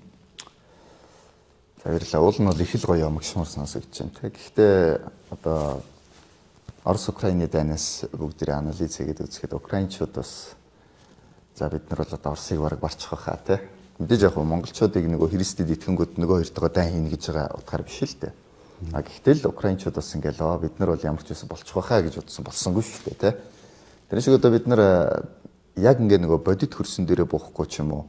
За баярлалаа. Уул нь бол их л гоё ямагшмар сонсогдож байна. Гэхдээ одоо Орос Украины дайнаас бүгдээ анализ хийгээд үзэхэд украинчууд бас за бид нар бол одоо Оросыг бараг барчих واخа тий. Мэдээж яг монголчуудыг нөгөө христэд итгэнгүүт нөгөө хоёртойгоо дайн хийнэ гэж байгаа утгаар биш л дээ. А гэхдээ л украинчууд бас ингээл бид нар бол ямар ч байсан болчих واخа гэж бодсон болсонгүй шүү дээ тий. Тэр шиг одоо бид нар яг ингээ нөгөө бодит хөрсөн дээрээ буухгүй ч юм уу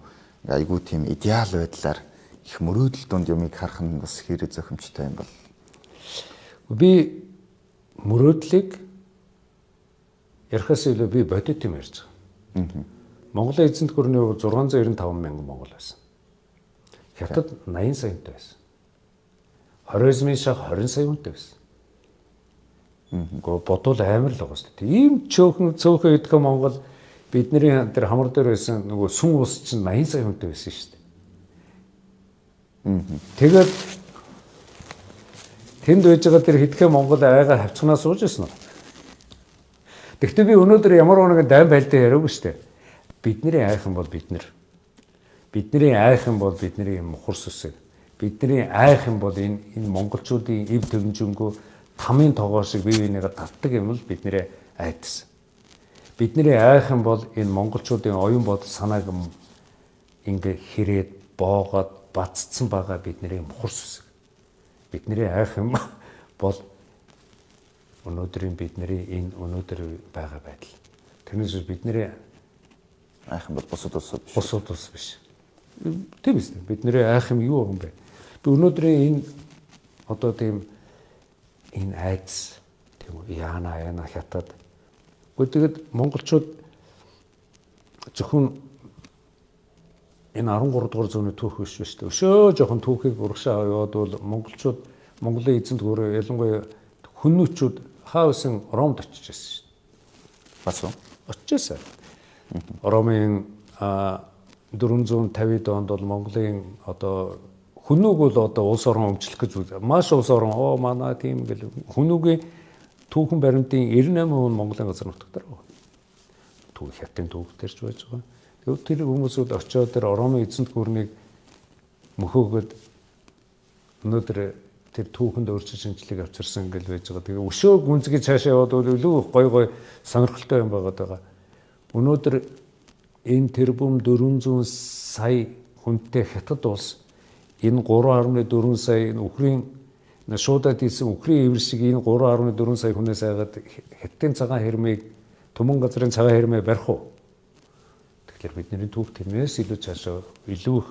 айгүй тийм идеал байдлаар их мөрөөдөл донд юмыг харах нь бас хэрэг зохимжтой юм бол. Би мөрөөдлийг ярихаас илүү би бодит юм ярьж байгаа. Монголын эзэнт гүрний хувьд 695 мянган монгол байсан. Хятад 80 саятай байсан. Хорезмын шах 20 сая хүнтэй байсан. Бодвол амар л байгаа шүү дээ. Ийм цөөхөн идэх Монгол бидний тэр хамар дээр байсан нөгөө сүн ус чинь 80 сая хүнтэй байсан шүү дээ. Тэгээд тэнд байж байгаа тэр хитгэн Монгол айгаа хавцганаа сууж байсан уу? Тэгвэл би өнөөдөр ямар нэгэн дайм байлдаа яриаггүй шүү дээ. Бидний айхан бол бид нар. Бидний айхан бол бидний мухар сүсэг. Бидний айхан бол энэ монголчуудын эв төвнжөнгөө тамийн тогоо шиг бие бинийгээ татдаг юм л бидний айдас. Бидний айхан бол энэ монголчуудын оюун бодол санааг ингээ хэрээд боогоод баццсан байгаа бидний мухар сүсэг. Бидний айхан бол өнөөдрийн бидний энэ өнөөдөр байгаа байдал. Тэрнээс бидний айхан бол бусад улс биш. Бусад улс биш. Тийм ээ. Бидний айхан юу юм бэ? Би өнөөдрийн энэ одоо тийм энэ айдас тийм үү яана хятад. Гэхдээ монголчууд зөвхөн энэ 13 дугаар зууны түүх биш шүү дээ. Өшөө жоохон түүхийг урагшаа яваад бол монголчууд Монголын эзэнт гүрээ ялангуяа хүннүүчүүд хаасан Ромд очиж байсан шүү дээ. Бас уу? Очиж байсан. Ромын 450 онд бол Монголын одоо хүнүүг бол одоо улс орон өмчлөх гэж маш улс орон манай тийм гэл хүнүүгийн түүхэн баримтын 98% нь Монголын газар нутаг дээр байна. Түүх хятадын түүх төрж байж байгаа. Тэгвэл тэр хүмүүсүүд очиод тэр Ромын эзэнт гүрнийг мөхөөгд өнөөдөр тэр түүхэнд өөрчлөлт шинжилгээг авчирсан гэл байж байгаа. Тэгээ өшөө гүнзгий цаашаа яваад бол илүү гой сонирхолтой юм байгаа. Өнөөдөр энэ тэрбум 400 сая хүнтэй хятад улс энэ 3.4 сая үхрийн шуудад хийсэн үхрийн эвэр шиг энэ 3.4 сая хүнээс айгаад хятадын цагаан хэрмийг түмэн газрын цагаан хэрмээ барих уу? Тэгэхээр бидний түүх тэрнээс илүү цаашаа илүү их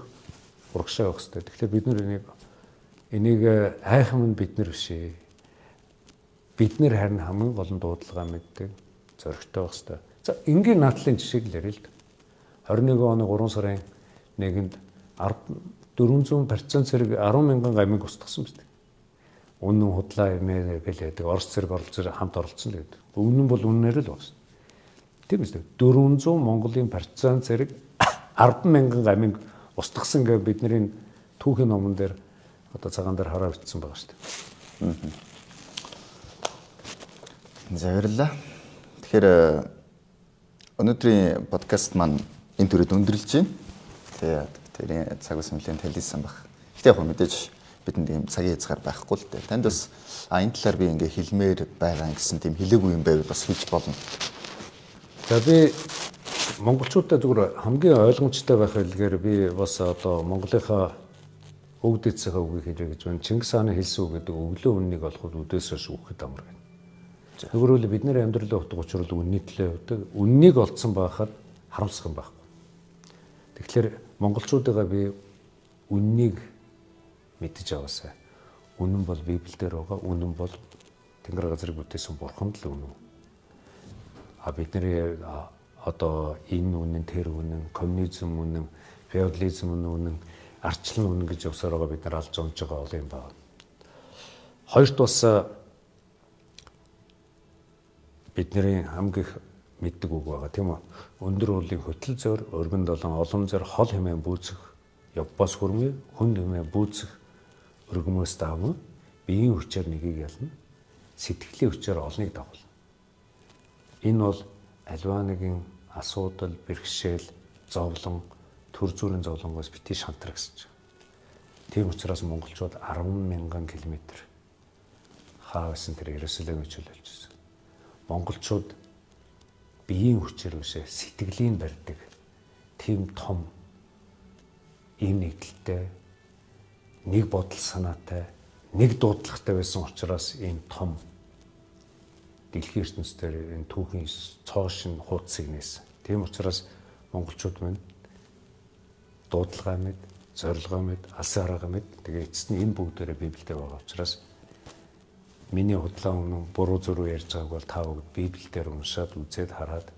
урагшаа явах хэрэгтэй. Тэгэхээр бид нар энийг айхан нь бид нар биш ээ. Бид нар харин хамгийн гол нь дуудлага мэддэг. зоригтой байх хэрэгтэй. За энгийн наадлын жишээг л ярил л да. 21 оны 3 сарын 1-нд 400% зэрэг 10,000 гамиг устгасан биз дээ. Үнэн худлаа эмээ гэлээдэг Орос зэрэг хамт оролцсон л гэдэг. Үнэн бол үннээр л байна. Тийм үстэй. 400 Монголын партизан зэрэг 10,000 гамиг устгасан гэж бидний түүхийн номон дээр одоо цагаан дээр хараа бичсэн байгаа шүү дээ. За баярлалаа. Тэгэхээр өнөөдрийн подкаст маань энэ төрөд өндөрлж байна. Тэгээд тэрийн цаг ус нэлээд талилсан баг. Гэтэ яг мэдээж бидэнд ийм цагийн хязгаар байхгүй л дээ. Танд бас энэ талаар би ингээ хэлмээр байгаа гэсэн тийм хэлээгүй юм байвал бас хэлж болно. За би монголчуудад зүгээр хамгийн ойлгомжтой байх хэлгээр би бас одоо Монголынхаа өвд эцсийнхээ үгийг хэлж гэж байна. Чингис хааны хэлсэн үг гэдэг өглөө үннийг олоход үдээсээ шүүхэд амар гэнэ. Тэгвэл бид нэр амьдралын утга учир бол үнний төлөө явдаг. Үннийг олдсон байхад харамсах юм байхгүй. Тэгэхээр монголчуудаа би үннийг мэдж аваасаа. Үнэн бол Библиэлд байгаа. Үнэн бол Тэнгэр газрыг бүтээсэн Бурханд л үнэн. Бидний одоо энэ үнэн, тэр үнэн, коммунизм үнэн, феодализм үнэн, арчлан үнэн гэж явсаар байгаа бид нар алж онж байгаа олон юм байна. Хоёрт бас бидний хамгийн мэддэг үг байгаа тийм үү? Өндөр уулын хөтөл зөөр, өргөн долон олон зөр хол хэмээн бүүцэх явбас хүрмээ, хүн хэмээн бүүцэх өргөмөөс давна, биеийн хүчээр нэгийг ялна, сэтгэлийн хүчээр олныг дагуулна. Энэ бол альва нэгэн асуудал, бэрхшээл, зовлон, төр зүрийн зовлонгоос битгий шантар гэсэн чинь. Тийм учраас монголчууд 10,000 км хаасан тэр Иерусалим хичээлж байсан. Монголчууд биеийн хүчээр бишээ сэтгэлийн барьдаг тийм том ийм нэгдэлтэй нэг бодол санаатай нэг дуудлагатай байсан учраас ийм том дэлхийн ертөнцийн энэ түүхийн цоошин хуудсыг нээсэн. Тийм учраас монголчууд мань дуудлага мэд, зорилгоо мэд, алсын хараагаа мэд тэгээ эцэст нь энэ бүгдээрээ Библиэд байгаа учраас миний худлаа өмнө буруу зөрүү ярьж байгааг бол та бүгд Библиэлд уншаад үзээд хараад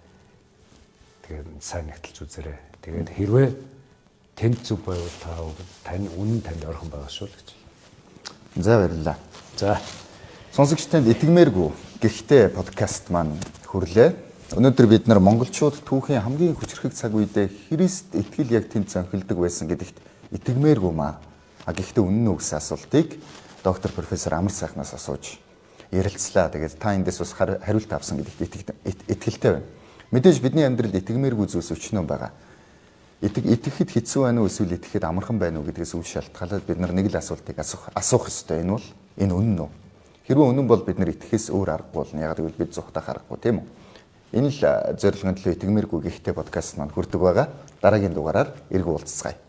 тэгээд сайн нэгтэлж үзээрэй. Тэгээд хэрвээ тэнд зүг байвал та бүгд тань үнэн танд орхон байгаа шүү л гэж. За баярлалаа. За Сонсогч танд итгэмээргүй гэхдээ подкаст маань хүрлээ. Өнөөдөр бид нар монголчууд түүхийн хамгийн хүчрхэг цаг үедээ Христ итгэл яг тэнд зөнхөлдөг байсан гэдэгт итгэмээргүй маа. Гэхдээ үнэн үү гэсэн асуултыг доктор профессор Амар сайхнаас асууж ярилцлаа. Тэгээд та эндээс бас хариулт авсан гэдэгт итгэлтэй байна. Мэдээж бидний амьдралд итгэмээргүй зүйлс өчнөө байгаа. Итгэхэд хэцүү байна уу эсвэл итгэхэд амархан байна уу гэдгээс үл шалтгаалаад бид нар нэг л асуултыг асуух ёстой. Энэ бол энэ үнэн үү? Хэрвээ үнэн бол бид нар итгэхээс өөр аргагүй болно. Яг гэвэл бид зүхтаа харахгүй тийм үү? Энэ л зорилгын төлөө итгэмээргүй гэхдээ подкаст маань хүрдэг байгаа. Дараагийн дугаараар эргэн уулзцгаая.